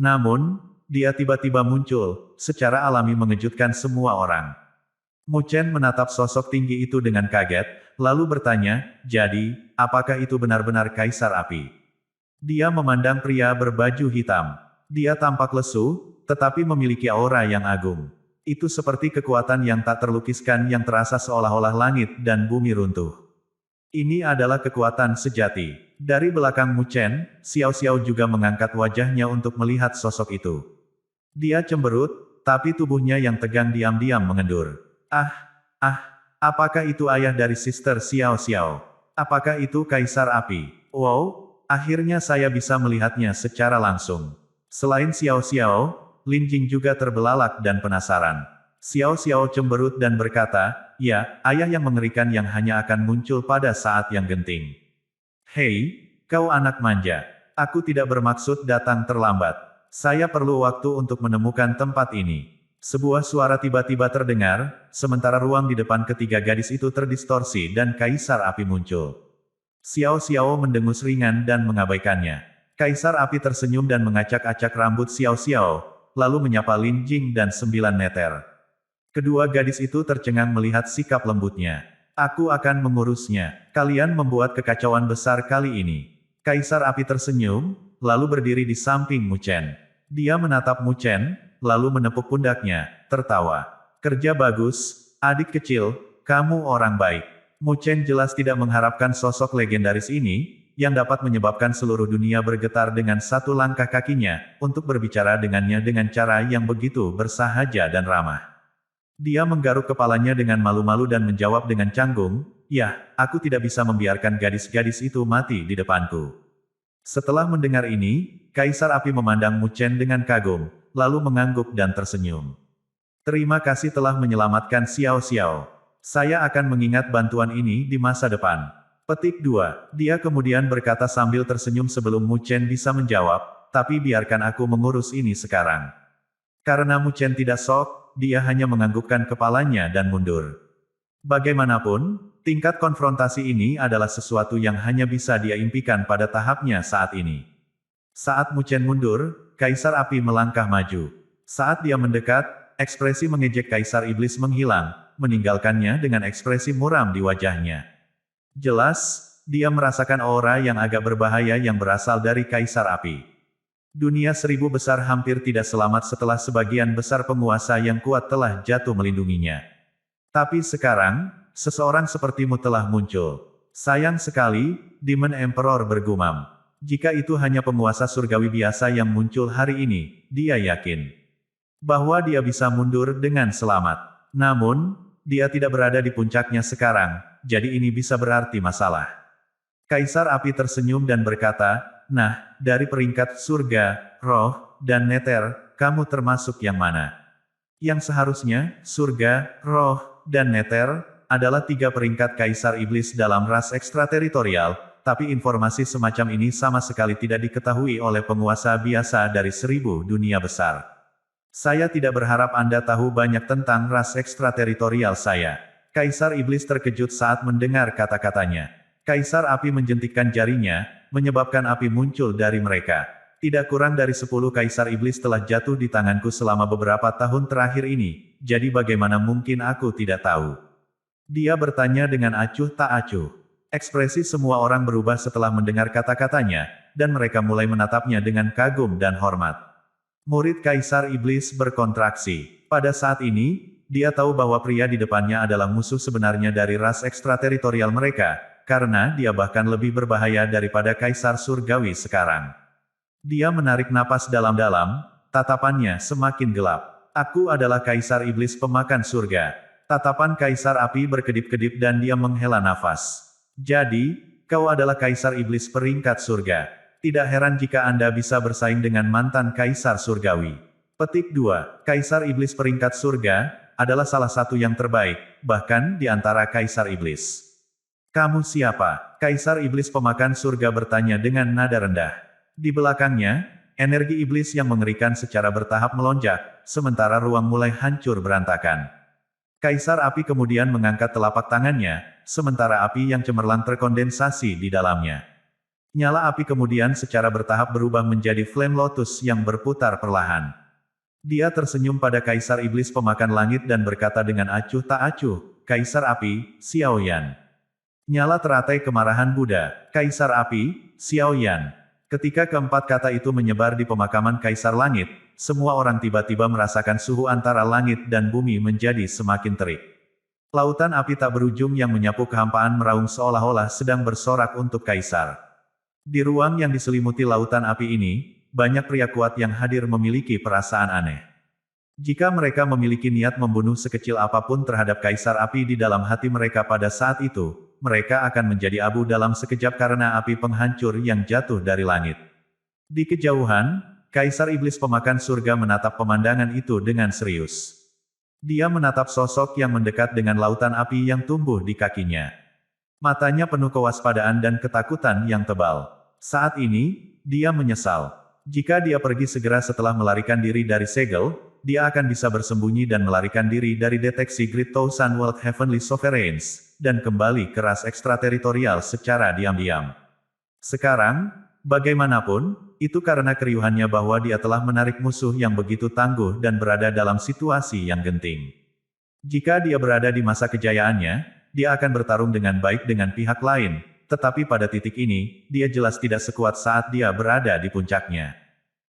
Speaker 1: Namun, dia tiba-tiba muncul, secara alami mengejutkan semua orang. Mu Chen menatap sosok tinggi itu dengan kaget, lalu bertanya, "Jadi, apakah itu benar-benar Kaisar Api?" Dia memandang pria berbaju hitam. Dia tampak lesu, tetapi memiliki aura yang agung. Itu seperti kekuatan yang tak terlukiskan yang terasa seolah-olah langit dan bumi runtuh. Ini adalah kekuatan sejati. Dari belakang Mu Chen, Xiao Xiao juga mengangkat wajahnya untuk melihat sosok itu. Dia cemberut, tapi tubuhnya yang tegang diam-diam mengendur. Apakah itu ayah dari Sister Xiao Xiao? Apakah itu Kaisar Api? Wow, akhirnya saya bisa melihatnya secara langsung. Selain Xiao Xiao, Lin Jing juga terbelalak dan penasaran. Xiao Xiao cemberut dan berkata, "Ya, ayah yang mengerikan yang hanya akan muncul pada saat yang genting." "Hei, kau anak manja. Aku tidak bermaksud datang terlambat. Saya perlu waktu untuk menemukan tempat ini." Sebuah suara tiba-tiba terdengar, sementara ruang di depan ketiga gadis itu terdistorsi dan Kaisar Api muncul. Xiao Xiao mendengus ringan dan mengabaikannya. Kaisar Api tersenyum dan mengacak-acak rambut Xiao Xiao, lalu menyapa Lin Jing dan 9 neter. Kedua gadis itu tercengang melihat sikap lembutnya. "Aku akan mengurusnya. Kalian membuat kekacauan besar kali ini." Kaisar Api tersenyum, lalu berdiri di samping Mu Chen. Dia menatap Mu Chen, lalu menepuk pundaknya, tertawa. "Kerja bagus, adik kecil, kamu orang baik." Mu Chen jelas tidak mengharapkan sosok legendaris ini, yang dapat menyebabkan seluruh dunia bergetar dengan satu langkah kakinya, untuk berbicara dengannya dengan cara yang begitu bersahaja dan ramah. Dia menggaruk kepalanya dengan malu-malu dan menjawab dengan canggung, "Ya, aku tidak bisa membiarkan gadis-gadis itu mati di depanku." Setelah mendengar ini, Kaisar Api memandang Mu Chen dengan kagum, lalu mengangguk dan tersenyum. "Terima kasih telah menyelamatkan Xiao Xiao. Saya akan mengingat bantuan ini di masa depan." Petik 2. Dia kemudian berkata sambil tersenyum sebelum Mu Chen bisa menjawab, "Tapi biarkan aku mengurus ini sekarang." Karena Mu Chen tidak sok, dia hanya menganggukkan kepalanya dan mundur. Bagaimanapun, tingkat konfrontasi ini adalah sesuatu yang hanya bisa dia impikan pada tahapnya saat ini. Saat Mu Chen mundur, Kaisar Api melangkah maju. Saat dia mendekat, ekspresi mengejek Kaisar Iblis menghilang, meninggalkannya dengan ekspresi muram di wajahnya. Jelas, dia merasakan aura yang agak berbahaya yang berasal dari Kaisar Api. Dunia 1000 besar hampir tidak selamat setelah sebagian besar penguasa yang kuat telah jatuh melindunginya. Tapi sekarang, seseorang sepertimu telah muncul. Sayang sekali, Demon Emperor bergumam. Jika itu hanya penguasa surgawi biasa yang muncul hari ini, dia yakin bahwa dia bisa mundur dengan selamat. Namun, dia tidak berada di puncaknya sekarang, jadi ini bisa berarti masalah. Kaisar Api tersenyum dan berkata, "Nah, dari peringkat surga, roh, dan neter, kamu termasuk yang mana?" Yang seharusnya, surga, roh, dan neter, adalah 3 peringkat Kaisar Iblis dalam ras ekstrateritorial, tapi informasi semacam ini sama sekali tidak diketahui oleh penguasa biasa dari 1000 dunia besar. Saya tidak berharap Anda tahu banyak tentang ras ekstrateritorial saya. Kaisar Iblis terkejut saat mendengar kata-katanya. Kaisar Api menjentikkan jarinya, menyebabkan api muncul dari mereka. Tidak kurang dari 10 Kaisar Iblis telah jatuh di tanganku selama beberapa tahun terakhir ini, jadi bagaimana mungkin aku tidak tahu? Dia bertanya dengan acuh tak acuh. Ekspresi semua orang berubah setelah mendengar kata-katanya, dan mereka mulai menatapnya dengan kagum dan hormat. Murid Kaisar Iblis berkontraksi. Pada saat ini, dia tahu bahwa pria di depannya adalah musuh sebenarnya dari ras ekstrateritorial mereka, karena dia bahkan lebih berbahaya daripada Kaisar Surgawi sekarang. Dia menarik napas dalam-dalam, tatapannya semakin gelap. Aku adalah Kaisar Iblis pemakan surga. Tatapan Kaisar Api berkedip-kedip dan dia menghela nafas. Jadi, kau adalah Kaisar Iblis peringkat surga. Tidak heran jika Anda bisa bersaing dengan mantan Kaisar Surgawi. Petik 2. Kaisar Iblis peringkat surga, adalah salah satu yang terbaik, bahkan di antara Kaisar Iblis. Kamu siapa? Kaisar Iblis pemakan surga bertanya dengan nada rendah. Di belakangnya, energi iblis yang mengerikan secara bertahap melonjak, sementara ruang mulai hancur berantakan. Kaisar Api kemudian mengangkat telapak tangannya, sementara api yang cemerlang terkondensasi di dalamnya. Nyala api kemudian secara bertahap berubah menjadi flame lotus yang berputar perlahan. Dia tersenyum pada Kaisar Iblis pemakan langit dan berkata dengan acuh tak acuh, "Kaisar Api, Xiao Yan." Nyala teratai kemarahan Buddha. "Kaisar Api, Xiao Yan." Ketika keempat kata itu menyebar di pemakaman Kaisar Langit, semua orang tiba-tiba merasakan suhu antara langit dan bumi menjadi semakin terik. Lautan api tak berujung yang menyapu kehampaan meraung seolah-olah sedang bersorak untuk Kaisar. Di ruang yang diselimuti lautan api ini, banyak pria kuat yang hadir memiliki perasaan aneh. Jika mereka memiliki niat membunuh sekecil apapun terhadap Kaisar Api di dalam hati mereka pada saat itu, mereka akan menjadi abu dalam sekejap karena api penghancur yang jatuh dari langit. Di kejauhan, Kaisar Iblis pemakan surga menatap pemandangan itu dengan serius. Dia menatap sosok yang mendekat dengan lautan api yang tumbuh di kakinya. Matanya penuh kewaspadaan dan ketakutan yang tebal. Saat ini, dia menyesal. Jika dia pergi segera setelah melarikan diri dari segel, dia akan bisa bersembunyi dan melarikan diri dari deteksi Great Thousand World Heavenly Sovereigns, dan kembali ke ras ekstrateritorial secara diam-diam. Sekarang, bagaimanapun, itu karena keriuhannya bahwa dia telah menarik musuh yang begitu tangguh dan berada dalam situasi yang genting. Jika dia berada di masa kejayaannya, dia akan bertarung dengan baik dengan pihak lain, tetapi pada titik ini, dia jelas tidak sekuat saat dia berada di puncaknya.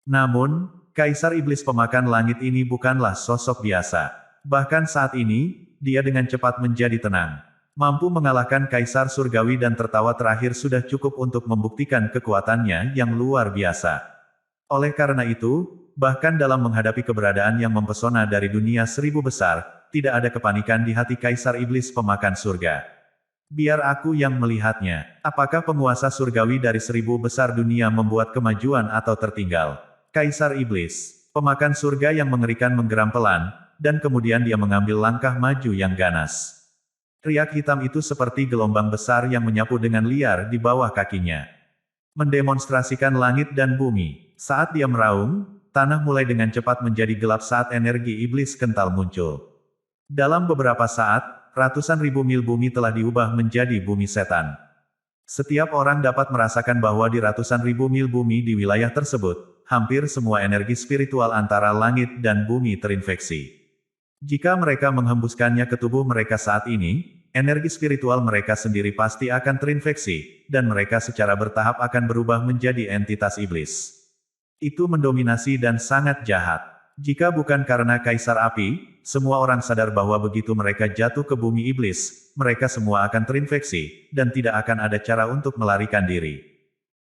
Speaker 1: Namun, Kaisar Iblis pemakan langit ini bukanlah sosok biasa. Bahkan saat ini, dia dengan cepat menjadi tenang. Mampu mengalahkan Kaisar Surgawi dan tertawa terakhir sudah cukup untuk membuktikan kekuatannya yang luar biasa. Oleh karena itu, bahkan dalam menghadapi keberadaan yang mempesona dari dunia 1000 besar, tidak ada kepanikan di hati Kaisar Iblis pemakan surga. Biar aku yang melihatnya. Apakah penguasa surgawi dari 1000 besar dunia membuat kemajuan atau tertinggal? Kaisar Iblis, pemakan surga yang mengerikan menggeram pelan, dan kemudian dia mengambil langkah maju yang ganas. Riak hitam itu seperti gelombang besar yang menyapu dengan liar di bawah kakinya. Mendemonstrasikan langit dan bumi. Saat dia meraung, tanah mulai dengan cepat menjadi gelap saat energi iblis kental muncul. Dalam beberapa saat, ratusan ribu mil bumi telah diubah menjadi bumi setan. Setiap orang dapat merasakan bahwa di ratusan ribu mil bumi di wilayah tersebut, hampir semua energi spiritual antara langit dan bumi terinfeksi. Jika mereka menghembuskannya ke tubuh mereka saat ini, energi spiritual mereka sendiri pasti akan terinfeksi, dan mereka secara bertahap akan berubah menjadi entitas iblis. Itu mendominasi dan sangat jahat. Jika bukan karena Kaisar Api, semua orang sadar bahwa begitu mereka jatuh ke bumi iblis, mereka semua akan terinfeksi, dan tidak akan ada cara untuk melarikan diri.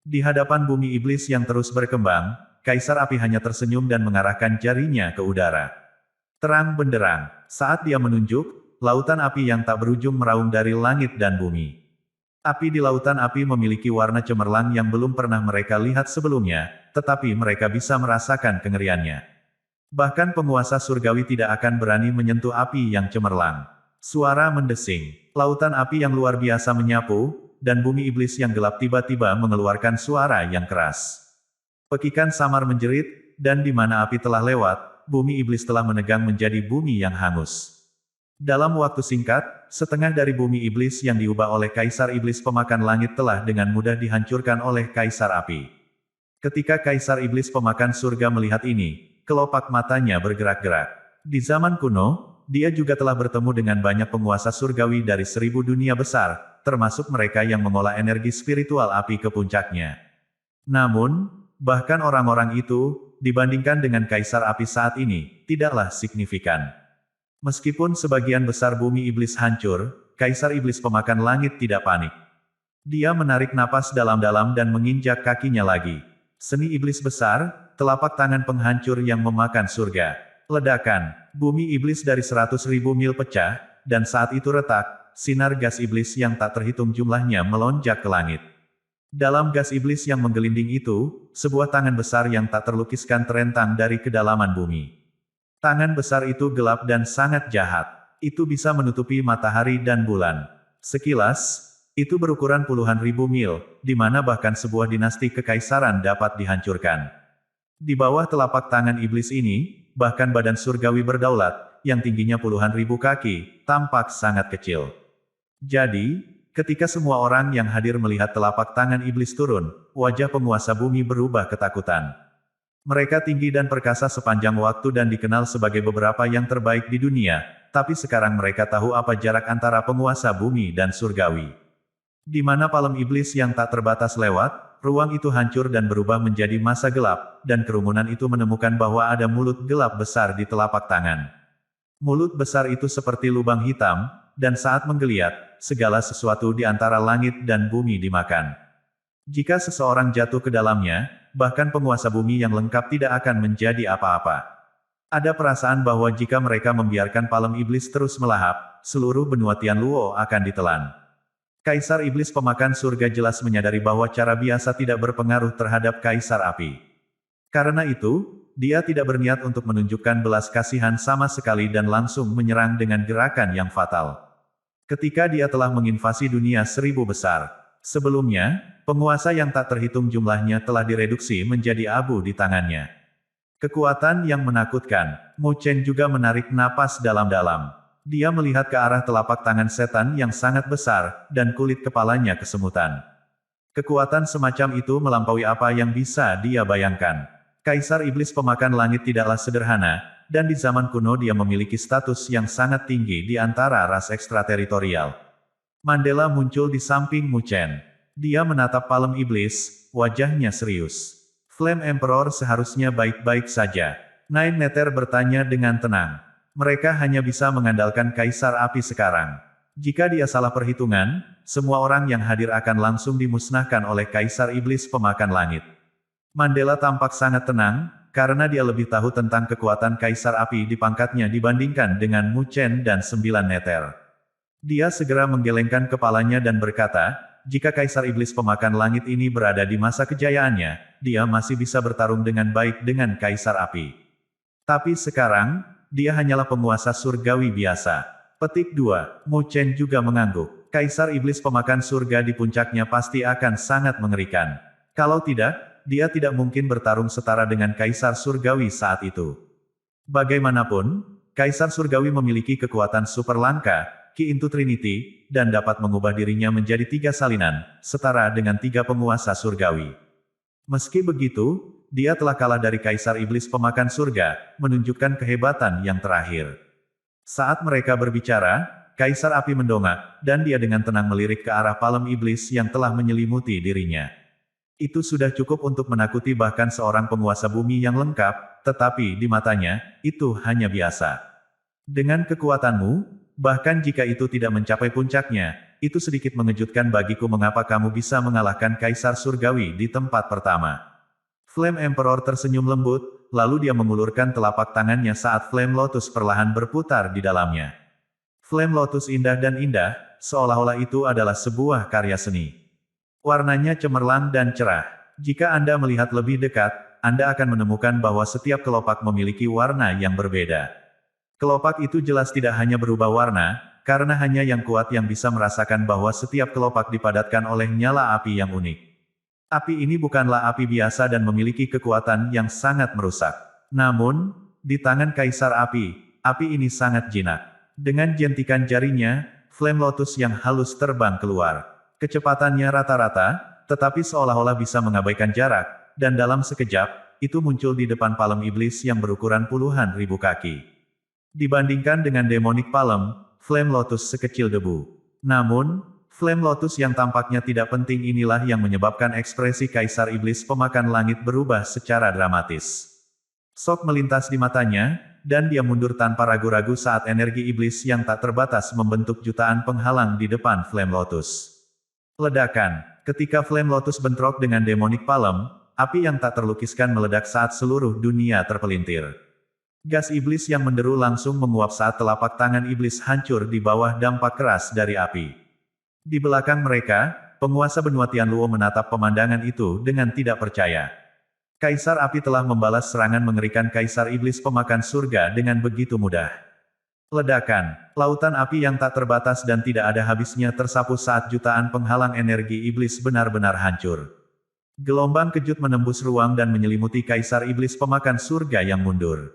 Speaker 1: Di hadapan bumi iblis yang terus berkembang, Kaisar Api hanya tersenyum dan mengarahkan jarinya ke udara. Terang benderang, saat dia menunjuk, lautan api yang tak berujung meraung dari langit dan bumi. Api di lautan api memiliki warna cemerlang yang belum pernah mereka lihat sebelumnya, tetapi mereka bisa merasakan kengeriannya. Bahkan penguasa surgawi tidak akan berani menyentuh api yang cemerlang. Suara mendesing, lautan api yang luar biasa menyapu, dan bumi iblis yang gelap tiba-tiba mengeluarkan suara yang keras. Pekikan samar menjerit, dan di mana api telah lewat, bumi iblis telah menegang menjadi bumi yang hangus. Dalam waktu singkat, setengah dari bumi iblis yang diubah oleh Kaisar Iblis Pemakan Langit telah dengan mudah dihancurkan oleh Kaisar Api. Ketika Kaisar Iblis Pemakan Surga melihat ini, kelopak matanya bergerak-gerak. Di zaman kuno, dia juga telah bertemu dengan banyak penguasa surgawi dari 1000 dunia besar, termasuk mereka yang mengolah energi spiritual api ke puncaknya. Namun, bahkan orang-orang itu, dibandingkan dengan Kaisar Api saat ini, tidaklah signifikan. Meskipun sebagian besar bumi iblis hancur, Kaisar Iblis Pemakan Langit tidak panik. Dia menarik napas dalam-dalam dan menginjak kakinya lagi. Seni iblis besar, telapak tangan penghancur yang memakan surga. Ledakan, bumi iblis dari 100.000 mil pecah, dan saat itu retak, sinar gas iblis yang tak terhitung jumlahnya melonjak ke langit. Dalam gas iblis yang menggelinding itu, sebuah tangan besar yang tak terlukiskan terentang dari kedalaman bumi. Tangan besar itu gelap dan sangat jahat. Itu bisa menutupi matahari dan bulan. Sekilas, itu berukuran puluhan ribu mil, di mana bahkan sebuah dinasti kekaisaran dapat dihancurkan. Di bawah telapak tangan iblis ini, bahkan badan surgawi berdaulat, yang tingginya puluhan ribu kaki, tampak sangat kecil. Jadi, ketika semua orang yang hadir melihat telapak tangan iblis turun, wajah penguasa bumi berubah ketakutan. Mereka tinggi dan perkasa sepanjang waktu dan dikenal sebagai beberapa yang terbaik di dunia, tapi sekarang mereka tahu apa jarak antara penguasa bumi dan surgawi. Di mana palem iblis yang tak terbatas lewat, ruang itu hancur dan berubah menjadi masa gelap, dan kerumunan itu menemukan bahwa ada mulut gelap besar di telapak tangan. Mulut besar itu seperti lubang hitam, dan saat menggeliat, segala sesuatu di antara langit dan bumi dimakan. Jika seseorang jatuh ke dalamnya, bahkan penguasa bumi yang lengkap tidak akan menjadi apa-apa. Ada perasaan bahwa jika mereka membiarkan palem iblis terus melahap, seluruh benua Tianluo akan ditelan. Kaisar Iblis Pemakan Surga jelas menyadari bahwa cara biasa tidak berpengaruh terhadap Kaisar Api. Karena itu, dia tidak berniat untuk menunjukkan belas kasihan sama sekali dan langsung menyerang dengan gerakan yang fatal. Ketika dia telah menginvasi dunia 1000 besar. Sebelumnya, penguasa yang tak terhitung jumlahnya telah direduksi menjadi abu di tangannya. Kekuatan yang menakutkan. Mu Chen juga menarik napas dalam-dalam. Dia melihat ke arah telapak tangan setan yang sangat besar, dan kulit kepalanya kesemutan. Kekuatan semacam itu melampaui apa yang bisa dia bayangkan. Kaisar Iblis Pemakan Langit tidaklah sederhana, dan di zaman kuno dia memiliki status yang sangat tinggi di antara ras ekstrateritorial. Mandela muncul di samping Mu Chen. Dia menatap palem iblis, wajahnya serius. Flame Emperor seharusnya baik-baik saja. Nine Nether bertanya dengan tenang. Mereka hanya bisa mengandalkan Kaisar Api sekarang. Jika dia salah perhitungan, semua orang yang hadir akan langsung dimusnahkan oleh Kaisar Iblis Pemakan Langit. Mandela tampak sangat tenang, karena dia lebih tahu tentang kekuatan Kaisar Api di pangkatnya dibandingkan dengan Mu Chen dan 9 Nether. Dia segera menggelengkan kepalanya dan berkata, jika Kaisar Iblis Pemakan Langit ini berada di masa kejayaannya, dia masih bisa bertarung dengan baik dengan Kaisar Api. Tapi sekarang, dia hanyalah penguasa surgawi biasa. Petik 2. Mu Chen juga mengangguk. Kaisar Iblis Pemakan Surga di puncaknya pasti akan sangat mengerikan. Kalau tidak, dia tidak mungkin bertarung setara dengan Kaisar Surgawi saat itu. Bagaimanapun, Kaisar Surgawi memiliki kekuatan super langka, Ki into Trinity, dan dapat mengubah dirinya menjadi 3 salinan, setara dengan 3 penguasa surgawi. Meski begitu, dia telah kalah dari Kaisar Iblis Pemakan Surga, menunjukkan kehebatan yang terakhir. Saat mereka berbicara, Kaisar Api mendongak, dan dia dengan tenang melirik ke arah palem iblis yang telah menyelimuti dirinya. Itu sudah cukup untuk menakuti bahkan seorang penguasa bumi yang lengkap, tetapi di matanya, itu hanya biasa. Dengan kekuatanmu, bahkan jika itu tidak mencapai puncaknya, itu sedikit mengejutkan bagiku mengapa kamu bisa mengalahkan Kaisar Surgawi di tempat pertama. Flame Emperor tersenyum lembut, lalu dia mengulurkan telapak tangannya saat Flame Lotus perlahan berputar di dalamnya. Flame Lotus indah dan indah, seolah-olah itu adalah sebuah karya seni. Warnanya cemerlang dan cerah. Jika Anda melihat lebih dekat, Anda akan menemukan bahwa setiap kelopak memiliki warna yang berbeda. Kelopak itu jelas tidak hanya berubah warna, karena hanya yang kuat yang bisa merasakan bahwa setiap kelopak dipadatkan oleh nyala api yang unik. Api ini bukanlah api biasa dan memiliki kekuatan yang sangat merusak. Namun, di tangan Kaisar Api ini sangat jinak. Dengan jentikan jarinya, Flame Lotus yang halus terbang keluar. Kecepatannya rata-rata, tetapi seolah-olah bisa mengabaikan jarak, dan dalam sekejap, itu muncul di depan palem iblis yang berukuran puluhan ribu kaki. Dibandingkan dengan Demonic Palm, Flame Lotus sekecil debu. Namun, Flame Lotus yang tampaknya tidak penting inilah yang menyebabkan ekspresi Kaisar Iblis Pemakan Langit berubah secara dramatis. Sok melintas di matanya, dan dia mundur tanpa ragu-ragu saat energi iblis yang tak terbatas membentuk jutaan penghalang di depan Flame Lotus. Ledakan. Ketika Flame Lotus bentrok dengan Demonic Palm, api yang tak terlukiskan meledak saat seluruh dunia terpelintir. Gas iblis yang menderu langsung menguap saat telapak tangan iblis hancur di bawah dampak keras dari api. Di belakang mereka, penguasa benua Tianluo menatap pemandangan itu dengan tidak percaya. Kaisar Api telah membalas serangan mengerikan Kaisar Iblis Pemakan Surga dengan begitu mudah. Ledakan, lautan api yang tak terbatas dan tidak ada habisnya tersapu saat jutaan penghalang energi iblis benar-benar hancur. Gelombang kejut menembus ruang dan menyelimuti Kaisar Iblis Pemakan Surga yang mundur.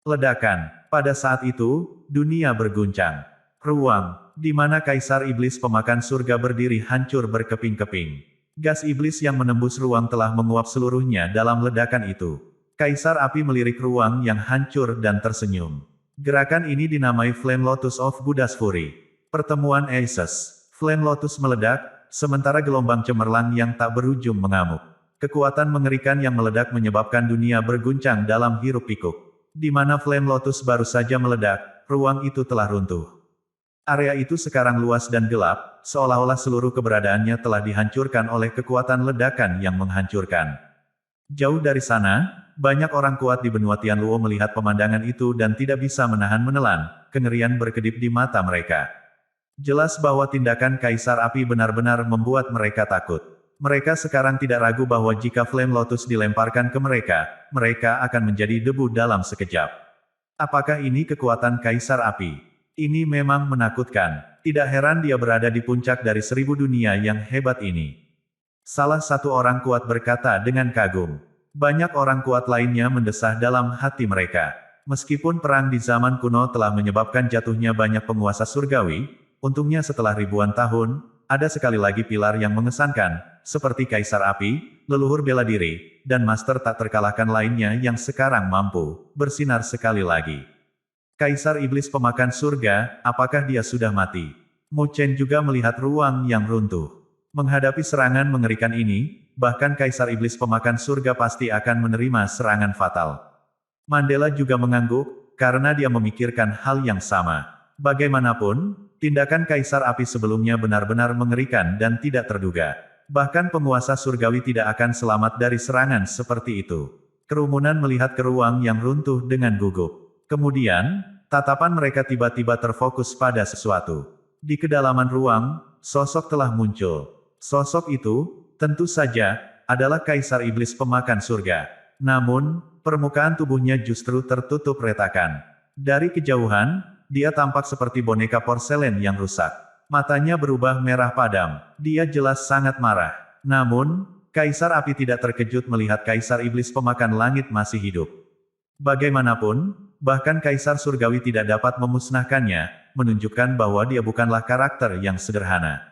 Speaker 1: Ledakan, pada saat itu, dunia berguncang. Ruang, di mana Kaisar Iblis Pemakan Surga berdiri hancur berkeping-keping. Gas iblis yang menembus ruang telah menguap seluruhnya dalam ledakan itu. Kaisar Api melirik ruang yang hancur dan tersenyum. Gerakan ini dinamai Flame Lotus of Buddha's Fury. Pertemuan Aces. Flame Lotus meledak, sementara gelombang cemerlang yang tak berujung mengamuk. Kekuatan mengerikan yang meledak menyebabkan dunia berguncang dalam hiruk-pikuk. Di mana Flame Lotus baru saja meledak, ruang itu telah runtuh. Area itu sekarang luas dan gelap, seolah-olah seluruh keberadaannya telah dihancurkan oleh kekuatan ledakan yang menghancurkan. Jauh dari sana, banyak orang kuat di benua Tianluo melihat pemandangan itu dan tidak bisa menahan kengerian berkedip di mata mereka. Jelas bahwa tindakan Kaisar Api benar-benar membuat mereka takut. Mereka sekarang tidak ragu bahwa jika Flame Lotus dilemparkan ke mereka, mereka akan menjadi debu dalam sekejap. Apakah ini kekuatan Kaisar Api? Ini memang menakutkan. Tidak heran dia berada di puncak dari 1000 dunia yang hebat ini. Salah satu orang kuat berkata dengan kagum. Banyak orang kuat lainnya mendesah dalam hati mereka. Meskipun perang di zaman kuno telah menyebabkan jatuhnya banyak penguasa surgawi, untungnya setelah ribuan tahun, ada sekali lagi pilar yang mengesankan, seperti Kaisar Api, leluhur bela diri, dan master tak terkalahkan lainnya yang sekarang mampu bersinar sekali lagi. Kaisar Iblis Pemakan Surga, apakah dia sudah mati? Mu Chen juga melihat ruang yang runtuh. Menghadapi serangan mengerikan ini, bahkan Kaisar Iblis Pemakan Surga pasti akan menerima serangan fatal. Mandela juga mengangguk, karena dia memikirkan hal yang sama. Bagaimanapun, tindakan Kaisar Api sebelumnya benar-benar mengerikan dan tidak terduga. Bahkan penguasa surgawi tidak akan selamat dari serangan seperti itu. Kerumunan melihat ke ruang yang runtuh dengan gugup. Kemudian, tatapan mereka tiba-tiba terfokus pada sesuatu. Di kedalaman ruang, sosok telah muncul. Sosok itu, tentu saja, adalah Kaisar Iblis Pemakan Surga. Namun, permukaan tubuhnya justru tertutup retakan. Dari kejauhan, dia tampak seperti boneka porselen yang rusak. Matanya berubah merah padam. Dia jelas sangat marah. Namun, Kaisar Api tidak terkejut melihat Kaisar Iblis Pemakan Langit masih hidup. Bagaimanapun, bahkan Kaisar Surgawi tidak dapat memusnahkannya, menunjukkan bahwa dia bukanlah karakter yang sederhana.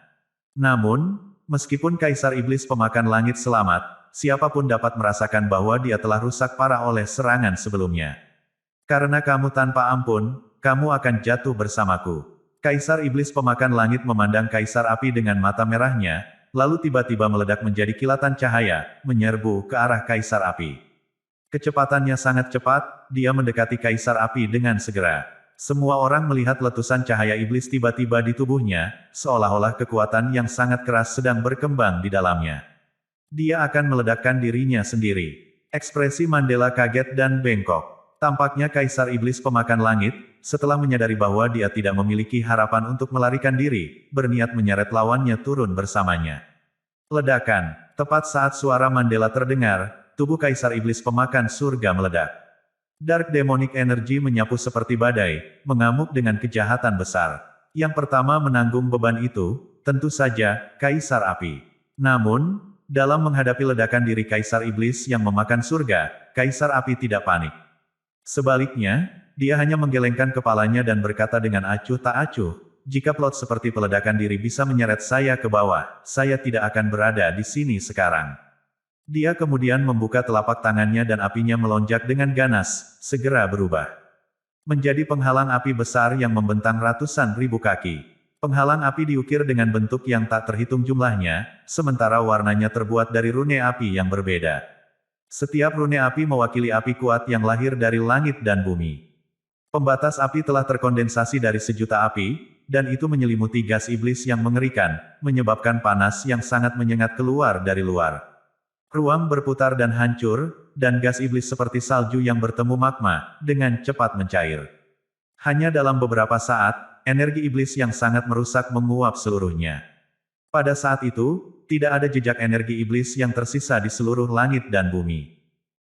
Speaker 1: Namun, meskipun Kaisar Iblis Pemakan Langit selamat, siapapun dapat merasakan bahwa dia telah rusak parah oleh serangan sebelumnya. Karena kamu tanpa ampun, kamu akan jatuh bersamaku. Kaisar Iblis Pemakan Langit memandang Kaisar Api dengan mata merahnya, lalu tiba-tiba meledak menjadi kilatan cahaya, menyerbu ke arah Kaisar Api. Kecepatannya sangat cepat, dia mendekati Kaisar Api dengan segera. Semua orang melihat letusan cahaya iblis tiba-tiba di tubuhnya, seolah-olah kekuatan yang sangat keras sedang berkembang di dalamnya. Dia akan meledakkan dirinya sendiri. Ekspresi Mandela kaget dan bengkok. Tampaknya Kaisar Iblis Pemakan Langit, setelah menyadari bahwa dia tidak memiliki harapan untuk melarikan diri, berniat menyeret lawannya turun bersamanya. Ledakan. Tepat saat suara Mandela terdengar, tubuh Kaisar Iblis Pemakan Surga meledak. Dark Demonic Energy menyapu seperti badai, mengamuk dengan kejahatan besar. Yang pertama menanggung beban itu, tentu saja, Kaisar Api. Namun, dalam menghadapi ledakan diri Kaisar Iblis yang memakan surga, Kaisar Api tidak panik. Sebaliknya, dia hanya menggelengkan kepalanya dan berkata dengan acuh tak acuh, jika plot seperti peledakan diri bisa menyeret saya ke bawah, saya tidak akan berada di sini sekarang. Dia kemudian membuka telapak tangannya dan apinya melonjak dengan ganas, segera berubah menjadi penghalang api besar yang membentang ratusan ribu kaki. Penghalang api diukir dengan bentuk yang tak terhitung jumlahnya, sementara warnanya terbuat dari rune api yang berbeda. Setiap rune api mewakili api kuat yang lahir dari langit dan bumi. Pembatas api telah terkondensasi dari sejuta api, dan itu menyelimuti gas iblis yang mengerikan, menyebabkan panas yang sangat menyengat keluar dari luar. Ruang berputar dan hancur, dan gas iblis seperti salju yang bertemu magma, dengan cepat mencair. Hanya dalam beberapa saat, energi iblis yang sangat merusak menguap seluruhnya. Pada saat itu, tidak ada jejak energi iblis yang tersisa di seluruh langit dan bumi.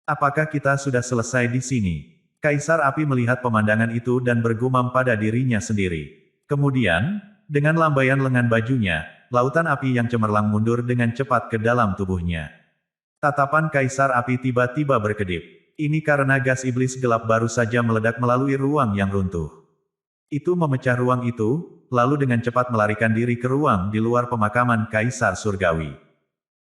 Speaker 1: Apakah kita sudah selesai di sini? Kaisar Api melihat pemandangan itu dan bergumam pada dirinya sendiri. Kemudian, dengan lambaian lengan bajunya, lautan api yang cemerlang mundur dengan cepat ke dalam tubuhnya. Tatapan Kaisar Api tiba-tiba berkedip. Ini karena gas iblis gelap baru saja meledak melalui ruang yang runtuh. Itu memecah ruang itu, lalu dengan cepat melarikan diri ke ruang di luar pemakaman Kaisar Surgawi.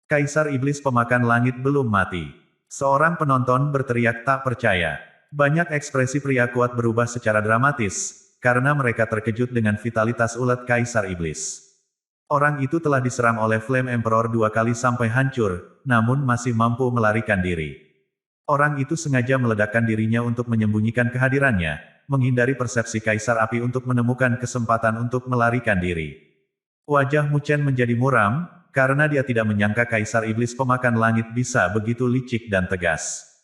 Speaker 1: Kaisar Iblis Pemakan Langit belum mati. Seorang penonton berteriak tak percaya. Banyak ekspresi pria kuat berubah secara dramatis, karena mereka terkejut dengan vitalitas ulet Kaisar Iblis. Orang itu telah diserang oleh Flame Emperor 2 kali sampai hancur, namun masih mampu melarikan diri. Orang itu sengaja meledakkan dirinya untuk menyembunyikan kehadirannya, menghindari persepsi Kaisar Api untuk menemukan kesempatan untuk melarikan diri. Wajah Mu Chen menjadi muram, karena dia tidak menyangka Kaisar Iblis Pemakan Langit bisa begitu licik dan tegas.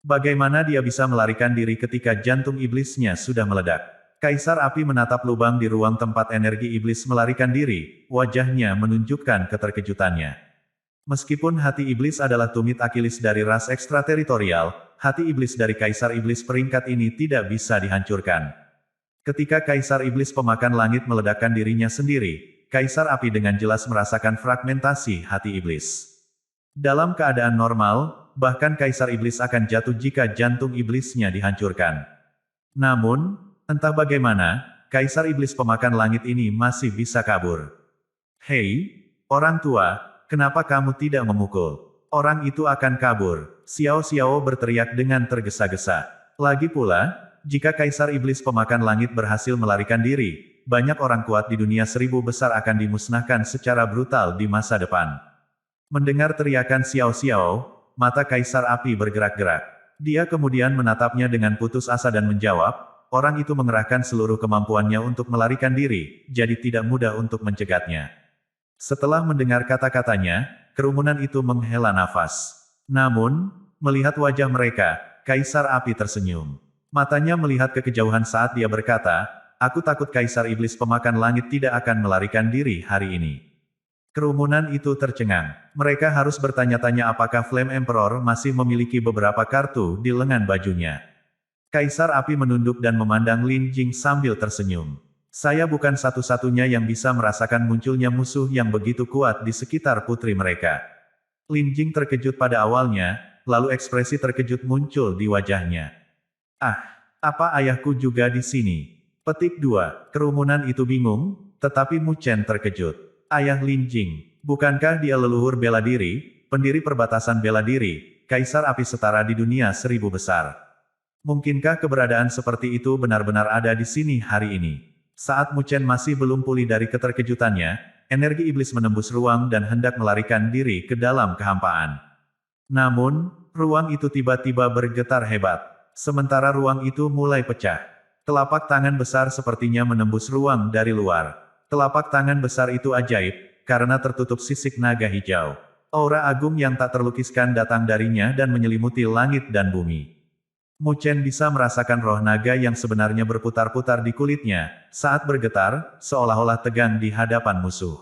Speaker 1: Bagaimana dia bisa melarikan diri ketika jantung iblisnya sudah meledak? Kaisar Api menatap lubang di ruang tempat energi iblis melarikan diri, wajahnya menunjukkan keterkejutannya. Meskipun hati iblis adalah tumit Akilis dari ras ekstrateritorial, hati iblis dari Kaisar Iblis peringkat ini tidak bisa dihancurkan. Ketika Kaisar Iblis Pemakan Langit meledakkan dirinya sendiri, Kaisar Api dengan jelas merasakan fragmentasi hati iblis. Dalam keadaan normal, bahkan Kaisar Iblis akan jatuh jika jantung iblisnya dihancurkan. Namun, entah bagaimana, Kaisar Iblis Pemakan Langit ini masih bisa kabur. Hei, orang tua, kenapa kamu tidak memukul? Orang itu akan kabur. Xiao Xiao berteriak dengan tergesa-gesa. Lagi pula, jika Kaisar Iblis Pemakan Langit berhasil melarikan diri, banyak orang kuat di dunia 1000 besar akan dimusnahkan secara brutal di masa depan. Mendengar teriakan Xiao Xiao, mata Kaisar Api bergerak-gerak. Dia kemudian menatapnya dengan putus asa dan menjawab, orang itu mengerahkan seluruh kemampuannya untuk melarikan diri, jadi tidak mudah untuk mencegatnya. Setelah mendengar kata-katanya, kerumunan itu menghela nafas. Namun, melihat wajah mereka, Kaisar Api tersenyum. Matanya melihat ke kejauhan saat dia berkata, aku takut Kaisar Iblis Pemakan Langit tidak akan melarikan diri hari ini. Kerumunan itu tercengang. Mereka harus bertanya-tanya apakah Flame Emperor masih memiliki beberapa kartu di lengan bajunya. Kaisar Api menunduk dan memandang Lin Jing sambil tersenyum. Saya bukan satu-satunya yang bisa merasakan munculnya musuh yang begitu kuat di sekitar putri mereka. Lin Jing terkejut pada awalnya, lalu ekspresi terkejut muncul di wajahnya. Ah, apa ayahku juga di sini? Petik 2. Kerumunan itu bingung, tetapi Mu Chen terkejut. Ayah Lin Jing, bukankah dia leluhur bela diri, pendiri perbatasan bela diri, Kaisar Api setara di dunia 1000 besar? Mungkinkah keberadaan seperti itu benar-benar ada di sini hari ini? Saat Mu Chen masih belum pulih dari keterkejutannya, energi iblis menembus ruang dan hendak melarikan diri ke dalam kehampaan. Namun, ruang itu tiba-tiba bergetar hebat. Sementara ruang itu mulai pecah. Telapak tangan besar sepertinya menembus ruang dari luar. Telapak tangan besar itu ajaib, karena tertutup sisik naga hijau. Aura agung yang tak terlukiskan datang darinya dan menyelimuti langit dan bumi. Mu Chen bisa merasakan roh naga yang sebenarnya berputar-putar di kulitnya, saat bergetar, seolah-olah tegang di hadapan musuh.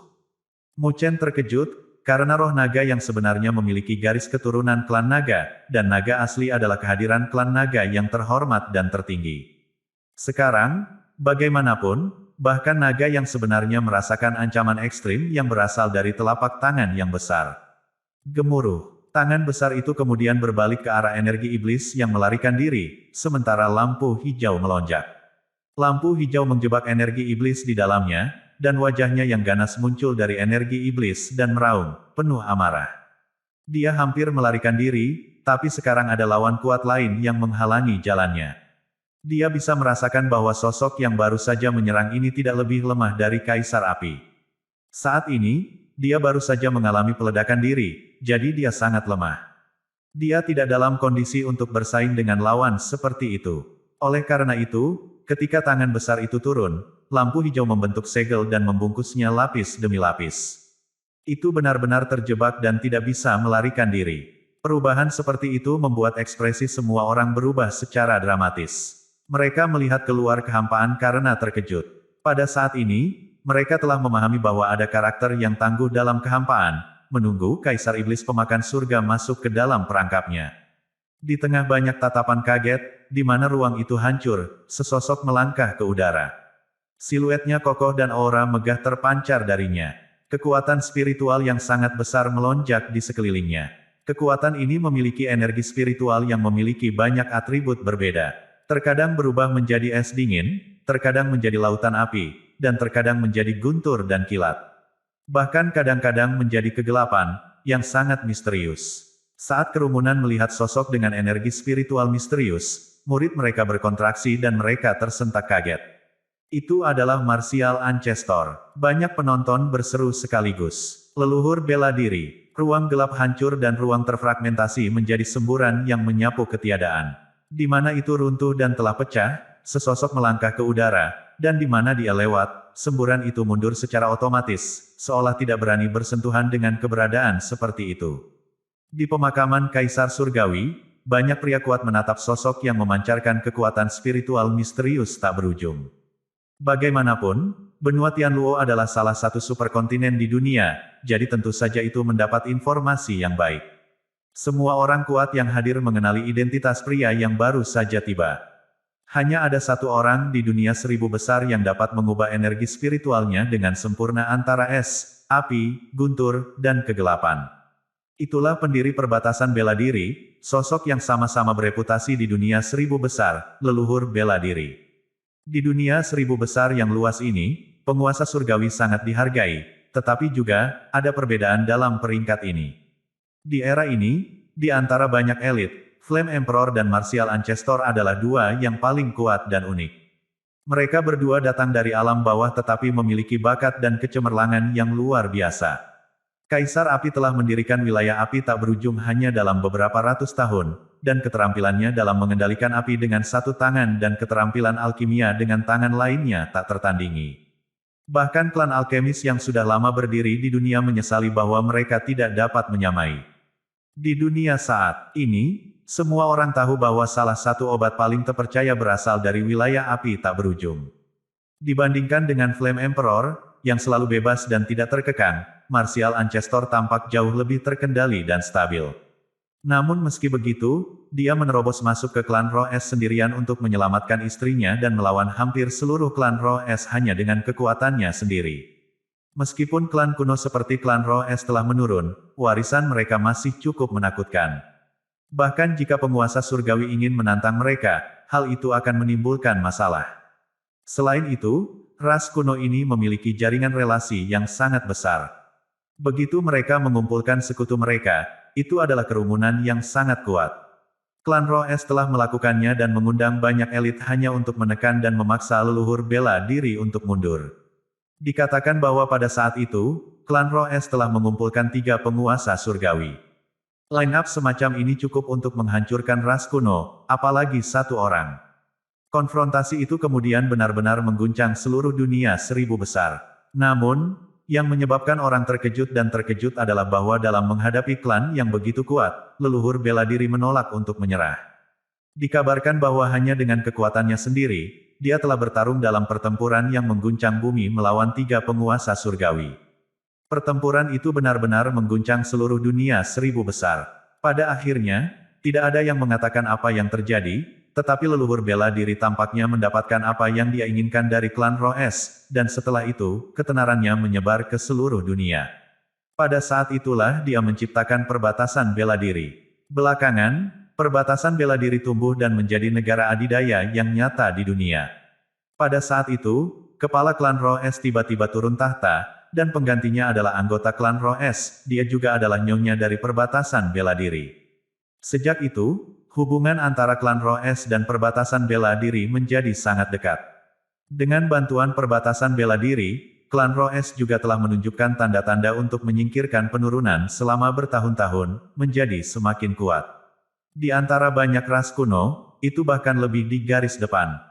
Speaker 1: Mu Chen terkejut, karena roh naga yang sebenarnya memiliki garis keturunan klan naga, dan naga asli adalah kehadiran klan naga yang terhormat dan tertinggi. Sekarang, bagaimanapun, bahkan naga yang sebenarnya merasakan ancaman ekstrim yang berasal dari telapak tangan yang besar. Gemuruh. Tangan besar itu kemudian berbalik ke arah energi iblis yang melarikan diri, sementara lampu hijau melonjak. Lampu hijau menjebak energi iblis di dalamnya, dan wajahnya yang ganas muncul dari energi iblis dan meraung, penuh amarah. Dia hampir melarikan diri, tapi sekarang ada lawan kuat lain yang menghalangi jalannya. Dia bisa merasakan bahwa sosok yang baru saja menyerang ini tidak lebih lemah dari Kaisar Api. Saat ini, dia baru saja mengalami peledakan diri, jadi dia sangat lemah. Dia tidak dalam kondisi untuk bersaing dengan lawan seperti itu. Oleh karena itu, ketika tangan besar itu turun, lampu hijau membentuk segel dan membungkusnya lapis demi lapis. Itu benar-benar terjebak dan tidak bisa melarikan diri. Perubahan seperti itu membuat ekspresi semua orang berubah secara dramatis. Mereka melihat keluar kehampaan karena terkejut. Pada saat ini, mereka telah memahami bahwa ada karakter yang tangguh dalam kehampaan, menunggu Kaisar Iblis Pemakan Surga masuk ke dalam perangkapnya. Di tengah banyak tatapan kaget, di mana ruang itu hancur, sesosok melangkah ke udara. Siluetnya kokoh dan aura megah terpancar darinya. Kekuatan spiritual yang sangat besar melonjak di sekelilingnya. Kekuatan ini memiliki energi spiritual yang memiliki banyak atribut berbeda. Terkadang berubah menjadi es dingin, terkadang menjadi lautan api, dan terkadang menjadi guntur dan kilat. Bahkan kadang-kadang menjadi kegelapan, yang sangat misterius. Saat kerumunan melihat sosok dengan energi spiritual misterius, murid mereka berkontraksi dan mereka tersentak kaget. Itu adalah Martial Ancestor. Banyak penonton berseru sekaligus. Leluhur bela diri. Ruang gelap hancur dan ruang terfragmentasi menjadi semburan yang menyapu ketiadaan. Di mana itu runtuh dan telah pecah, sesosok melangkah ke udara, dan di mana dia lewat, semburan itu mundur secara otomatis, seolah tidak berani bersentuhan dengan keberadaan seperti itu. Di pemakaman Kaisar Surgawi, banyak pria kuat menatap sosok yang memancarkan kekuatan spiritual misterius tak berujung. Bagaimanapun, benua Tianluo adalah salah satu superkontinen di dunia, jadi tentu saja itu mendapat informasi yang baik. Semua orang kuat yang hadir mengenali identitas pria yang baru saja tiba. Hanya ada satu orang di dunia 1000 besar yang dapat mengubah energi spiritualnya dengan sempurna antara es, api, guntur, dan kegelapan. Itulah pendiri perbatasan bela diri, sosok yang sama-sama bereputasi di dunia 1000 besar, leluhur bela diri. Di dunia 1000 besar yang luas ini, penguasa surgawi sangat dihargai, tetapi juga, ada perbedaan dalam peringkat ini. Di era ini, di antara banyak elit, Flame Emperor dan Martial Ancestor adalah dua yang paling kuat dan unik. Mereka berdua datang dari alam bawah tetapi memiliki bakat dan kecemerlangan yang luar biasa. Kaisar Api telah mendirikan wilayah api tak berujung hanya dalam beberapa ratus tahun, dan keterampilannya dalam mengendalikan api dengan satu tangan dan keterampilan alkimia dengan tangan lainnya tak tertandingi. Bahkan klan alkemis yang sudah lama berdiri di dunia menyesali bahwa mereka tidak dapat menyamai. Di dunia saat ini, semua orang tahu bahwa salah satu obat paling terpercaya berasal dari wilayah api tak berujung. Dibandingkan dengan Flame Emperor, yang selalu bebas dan tidak terkekang, Martial Ancestor tampak jauh lebih terkendali dan stabil. Namun meski begitu, dia menerobos masuk ke klan Roh Es sendirian untuk menyelamatkan istrinya dan melawan hampir seluruh klan Roh Es hanya dengan kekuatannya sendiri. Meskipun klan kuno seperti klan Roh Es telah menurun, warisan mereka masih cukup menakutkan. Bahkan jika penguasa surgawi ingin menantang mereka, hal itu akan menimbulkan masalah. Selain itu, ras kuno ini memiliki jaringan relasi yang sangat besar. Begitu mereka mengumpulkan sekutu mereka, itu adalah kerumunan yang sangat kuat. Klan Roh Es telah melakukannya dan mengundang banyak elit hanya untuk menekan dan memaksa leluhur bela diri untuk mundur. Dikatakan bahwa pada saat itu, klan Roh Es telah mengumpulkan 3 penguasa surgawi. Line-up semacam ini cukup untuk menghancurkan ras kuno, apalagi satu orang. Konfrontasi itu kemudian benar-benar mengguncang seluruh dunia 1000 besar. Namun, yang menyebabkan orang terkejut dan terkejut adalah bahwa dalam menghadapi klan yang begitu kuat, leluhur bela diri menolak untuk menyerah. Dikabarkan bahwa hanya dengan kekuatannya sendiri, dia telah bertarung dalam pertempuran yang mengguncang bumi melawan 3 penguasa surgawi. Pertempuran itu benar-benar mengguncang seluruh dunia 1000 besar. Pada akhirnya, tidak ada yang mengatakan apa yang terjadi, tetapi leluhur bela diri tampaknya mendapatkan apa yang dia inginkan dari klan Roes, dan setelah itu, ketenarannya menyebar ke seluruh dunia. Pada saat itulah dia menciptakan perbatasan bela diri. Belakangan, perbatasan bela diri tumbuh dan menjadi negara adidaya yang nyata di dunia. Pada saat itu, kepala klan Roes tiba-tiba turun tahta, dan penggantinya adalah anggota klan Roes, dia juga adalah nyonya dari perbatasan bela diri. Sejak itu, hubungan antara klan Roes dan perbatasan bela diri menjadi sangat dekat. Dengan bantuan perbatasan bela diri, klan Roes juga telah menunjukkan tanda-tanda untuk menyingkirkan penurunan selama bertahun-tahun, menjadi semakin kuat. Di antara banyak ras kuno, itu bahkan lebih di garis depan.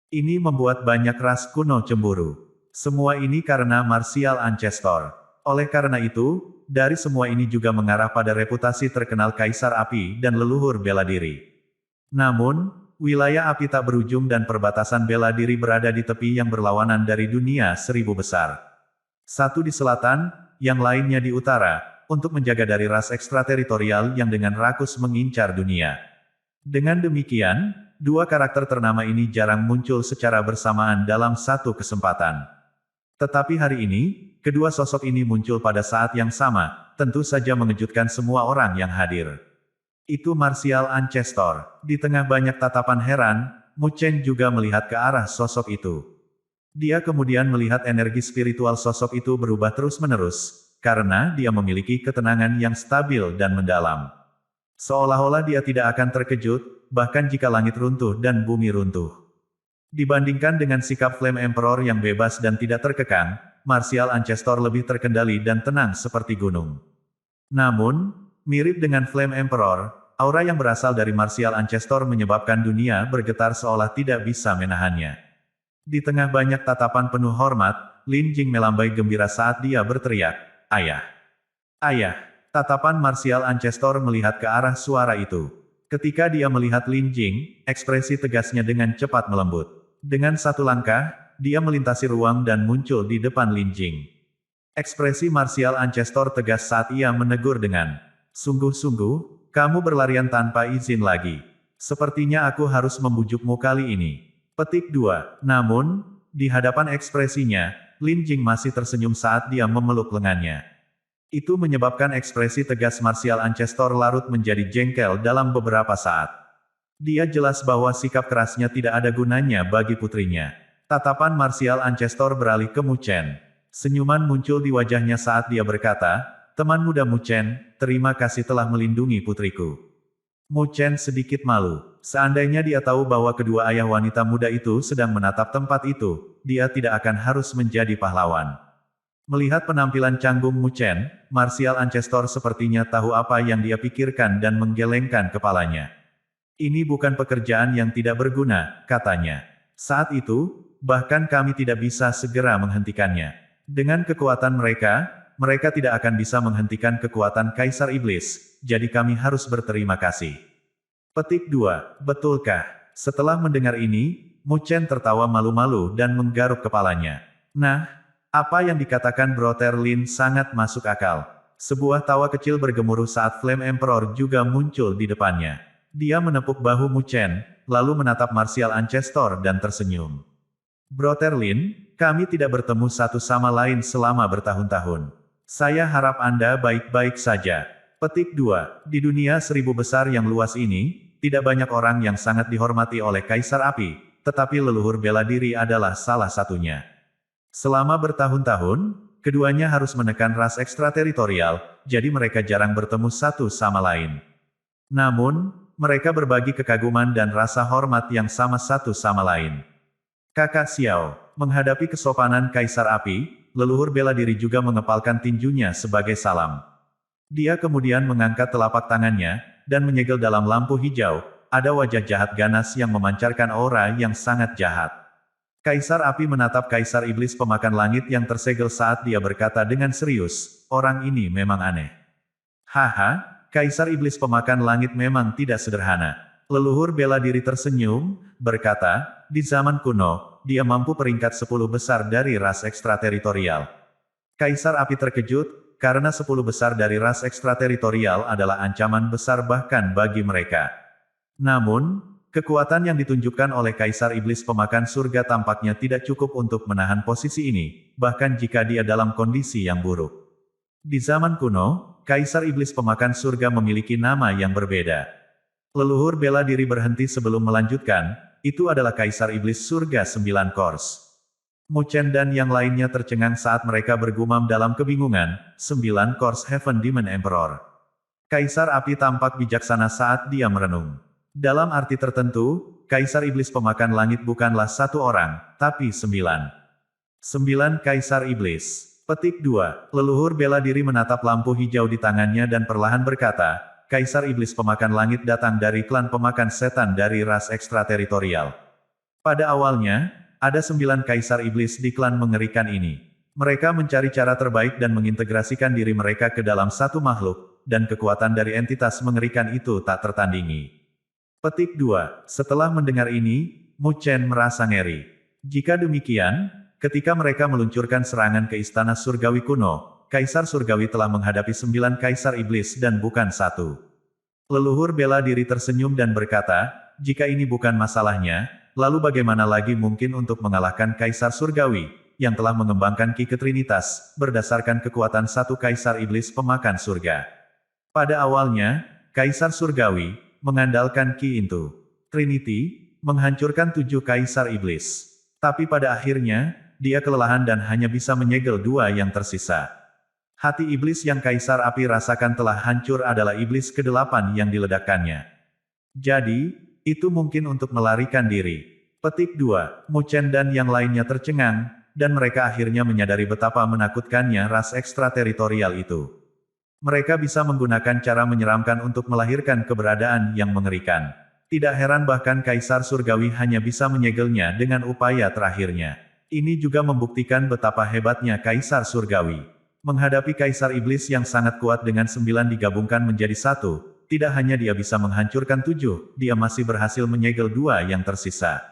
Speaker 1: Ini membuat banyak ras kuno cemburu. Semua ini karena martial ancestor. Oleh karena itu, dari semua ini juga mengarah pada reputasi terkenal Kaisar Api dan leluhur bela diri. Namun, wilayah api tak berujung dan perbatasan bela diri berada di tepi yang berlawanan dari dunia 1000 besar. Satu di selatan, yang lainnya di utara, untuk menjaga dari ras ekstrateritorial yang dengan rakus mengincar dunia. Dengan demikian, dua karakter ternama ini jarang muncul secara bersamaan dalam satu kesempatan. Tetapi hari ini, kedua sosok ini muncul pada saat yang sama, tentu saja mengejutkan semua orang yang hadir. Itu martial ancestor. Di tengah banyak tatapan heran, Mu Chen juga melihat ke arah sosok itu. Dia kemudian melihat energi spiritual sosok itu berubah terus-menerus, karena dia memiliki ketenangan yang stabil dan mendalam. Seolah-olah dia tidak akan terkejut, bahkan jika langit runtuh dan bumi runtuh. Dibandingkan dengan sikap Flame Emperor yang bebas dan tidak terkekang, martial ancestor lebih terkendali dan tenang seperti gunung. Namun, mirip dengan Flame Emperor, aura yang berasal dari martial ancestor menyebabkan dunia bergetar seolah tidak bisa menahannya. Di tengah banyak tatapan penuh hormat, Lin Jing melambai gembira saat dia berteriak, "Ayah! Ayah!" Tatapan martial ancestor melihat ke arah suara itu. Ketika dia melihat Lin Jing, ekspresi tegasnya dengan cepat melembut. Dengan satu langkah, dia melintasi ruang dan muncul di depan Lin Jing. Ekspresi martial ancestor tegas saat ia menegur dengan, "Sungguh-sungguh, kamu berlarian tanpa izin lagi. Sepertinya aku harus membujukmu kali ini." Petik 2. Namun, di hadapan ekspresinya, Lin Jing masih tersenyum saat dia memeluk lengannya. Itu menyebabkan ekspresi tegas martial ancestor larut menjadi jengkel dalam beberapa saat. Dia jelas bahwa sikap kerasnya tidak ada gunanya bagi putrinya. Tatapan martial ancestor beralih ke Mu Chen. Senyuman muncul di wajahnya saat dia berkata, "Teman muda Mu Chen, terima kasih telah melindungi putriku." Mu Chen sedikit malu. Seandainya dia tahu bahwa kedua ayah wanita muda itu sedang menatap tempat itu, dia tidak akan harus menjadi pahlawan. Melihat penampilan canggung Mu Chen, martial ancestor sepertinya tahu apa yang dia pikirkan dan menggelengkan kepalanya. "Ini bukan pekerjaan yang tidak berguna," katanya. "Saat itu, bahkan kami tidak bisa segera menghentikannya. Dengan kekuatan mereka, mereka tidak akan bisa menghentikan kekuatan Kaisar Iblis, jadi kami harus berterima kasih." Petik 2. Betulkah? Setelah mendengar ini, Mu Chen tertawa malu-malu dan menggaruk kepalanya. Nah, apa yang dikatakan Brother Lin sangat masuk akal. Sebuah tawa kecil bergemuruh saat Flame Emperor juga muncul di depannya. Dia menepuk bahu Mu Chen, lalu menatap martial ancestor dan tersenyum. "Brother Lin, kami tidak bertemu satu sama lain selama bertahun-tahun. Saya harap Anda baik-baik saja." Petik 2. Di dunia 1000 besar yang luas ini, tidak banyak orang yang sangat dihormati oleh Kaisar Api, tetapi leluhur bela diri adalah salah satunya. Selama bertahun-tahun, keduanya harus menekan ras ekstrateritorial, jadi mereka jarang bertemu satu sama lain. Namun, mereka berbagi kekaguman dan rasa hormat yang sama satu sama lain. "Kakak Xiao," menghadapi kesopanan Kaisar Api, leluhur bela diri juga mengepalkan tinjunya sebagai salam. Dia kemudian mengangkat telapak tangannya, dan menyegel dalam lampu hijau, ada wajah jahat ganas yang memancarkan aura yang sangat jahat. Kaisar Api menatap Kaisar Iblis Pemakan Langit yang tersegel saat dia berkata dengan serius, orang ini memang aneh. Haha, Kaisar Iblis Pemakan Langit memang tidak sederhana. Leluhur bela diri tersenyum, berkata, di zaman kuno, dia mampu peringkat 10 besar dari ras ekstrateritorial. Kaisar Api terkejut, karena 10 besar dari ras ekstrateritorial adalah ancaman besar bahkan bagi mereka. Namun, kekuatan yang ditunjukkan oleh Kaisar Iblis Pemakan Surga tampaknya tidak cukup untuk menahan posisi ini, bahkan jika dia dalam kondisi yang buruk. Di zaman kuno, Kaisar Iblis Pemakan Surga memiliki nama yang berbeda. Leluhur bela diri berhenti sebelum melanjutkan, itu adalah Kaisar Iblis Surga 9 Kors. Mu Chen dan yang lainnya tercengang saat mereka bergumam dalam kebingungan, 9 Kors Heaven Demon Emperor. Kaisar Api tampak bijaksana saat dia merenung. Dalam arti tertentu, Kaisar Iblis Pemakan Langit bukanlah satu orang, tapi 9. 9 Kaisar Iblis. Petik 2. Leluhur bela diri menatap lampu hijau di tangannya dan perlahan berkata, Kaisar Iblis Pemakan Langit datang dari klan pemakan setan dari ras ekstrateritorial. Pada awalnya, ada 9 Kaisar Iblis di klan mengerikan ini. Mereka mencari cara terbaik dan mengintegrasikan diri mereka ke dalam satu makhluk, dan kekuatan dari entitas mengerikan itu tak tertandingi. Petik 2. Setelah mendengar ini, Mu Chen merasa ngeri. Jika demikian, ketika mereka meluncurkan serangan ke Istana Surgawi kuno, Kaisar Surgawi telah menghadapi 9 Kaisar Iblis dan bukan satu. Leluhur bela diri tersenyum dan berkata, jika ini bukan masalahnya, lalu bagaimana lagi mungkin untuk mengalahkan Kaisar Surgawi, yang telah mengembangkan Ki Ketrinitas, berdasarkan kekuatan satu Kaisar Iblis Pemakan Surga. Pada awalnya, Kaisar Surgawi mengandalkan Ki Into Trinity, menghancurkan 7 Kaisar Iblis. Tapi pada akhirnya, dia kelelahan dan hanya bisa menyegel 2 yang tersisa. Hati iblis yang Kaisar Api rasakan telah hancur adalah iblis ke-8 yang diledakkannya. Jadi, itu mungkin untuk melarikan diri. Petik 2. Mu Chen dan yang lainnya tercengang, dan mereka akhirnya menyadari betapa menakutkannya ras ekstrateritorial itu. Mereka bisa menggunakan cara menyeramkan untuk melahirkan keberadaan yang mengerikan. Tidak heran bahkan Kaisar Surgawi hanya bisa menyegelnya dengan upaya terakhirnya. Ini juga membuktikan betapa hebatnya Kaisar Surgawi. Menghadapi Kaisar Iblis yang sangat kuat dengan 9 digabungkan menjadi 1, tidak hanya dia bisa menghancurkan 7, dia masih berhasil menyegel 2 yang tersisa.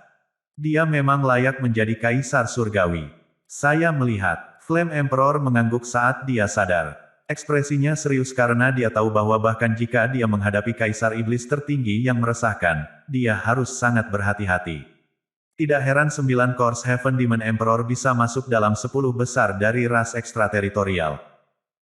Speaker 1: Dia memang layak menjadi Kaisar Surgawi. Saya melihat, Flame Emperor mengangguk saat dia sadar. Ekspresinya serius karena dia tahu bahwa bahkan jika dia menghadapi Kaisar Iblis tertinggi yang meresahkan, dia harus sangat berhati-hati. Tidak heran 9 Kors Heaven Demon Emperor bisa masuk dalam 10 besar dari ras ekstrateritorial.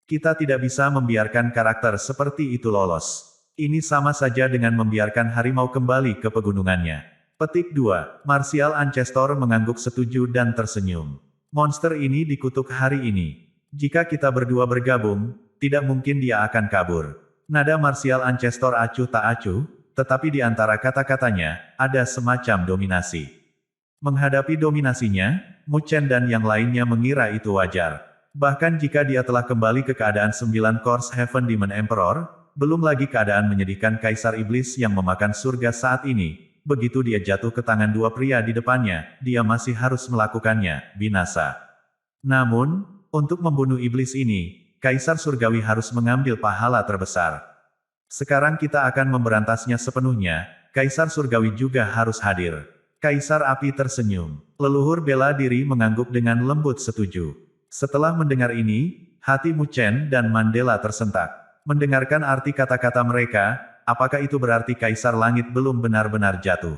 Speaker 1: Kita tidak bisa membiarkan karakter seperti itu lolos. Ini sama saja dengan membiarkan harimau kembali ke pegunungannya. Petik 2. Martial Ancestor mengangguk setuju dan tersenyum. Monster ini dikutuk hari ini. Jika kita berdua bergabung, tidak mungkin dia akan kabur. Nada Martial Ancestor acuh tak acuh, tetapi di antara kata-katanya, ada semacam dominasi. Menghadapi dominasinya, Mu Chen dan yang lainnya mengira itu wajar. Bahkan jika dia telah kembali ke keadaan 9 Kors Heaven Demon Emperor, belum lagi keadaan menyedihkan Kaisar Iblis yang memakan surga saat ini, begitu dia jatuh ke tangan 2 pria di depannya, dia masih harus melakukannya, binasa. Namun, untuk membunuh iblis ini, Kaisar Surgawi harus mengambil pahala terbesar. Sekarang kita akan memberantasnya sepenuhnya, Kaisar Surgawi juga harus hadir. Kaisar Api tersenyum. Leluhur bela diri mengangguk dengan lembut setuju. Setelah mendengar ini, hati Mu Chen dan Mandela tersentak. Mendengarkan arti kata-kata mereka, apakah itu berarti Kaisar Langit belum benar-benar jatuh?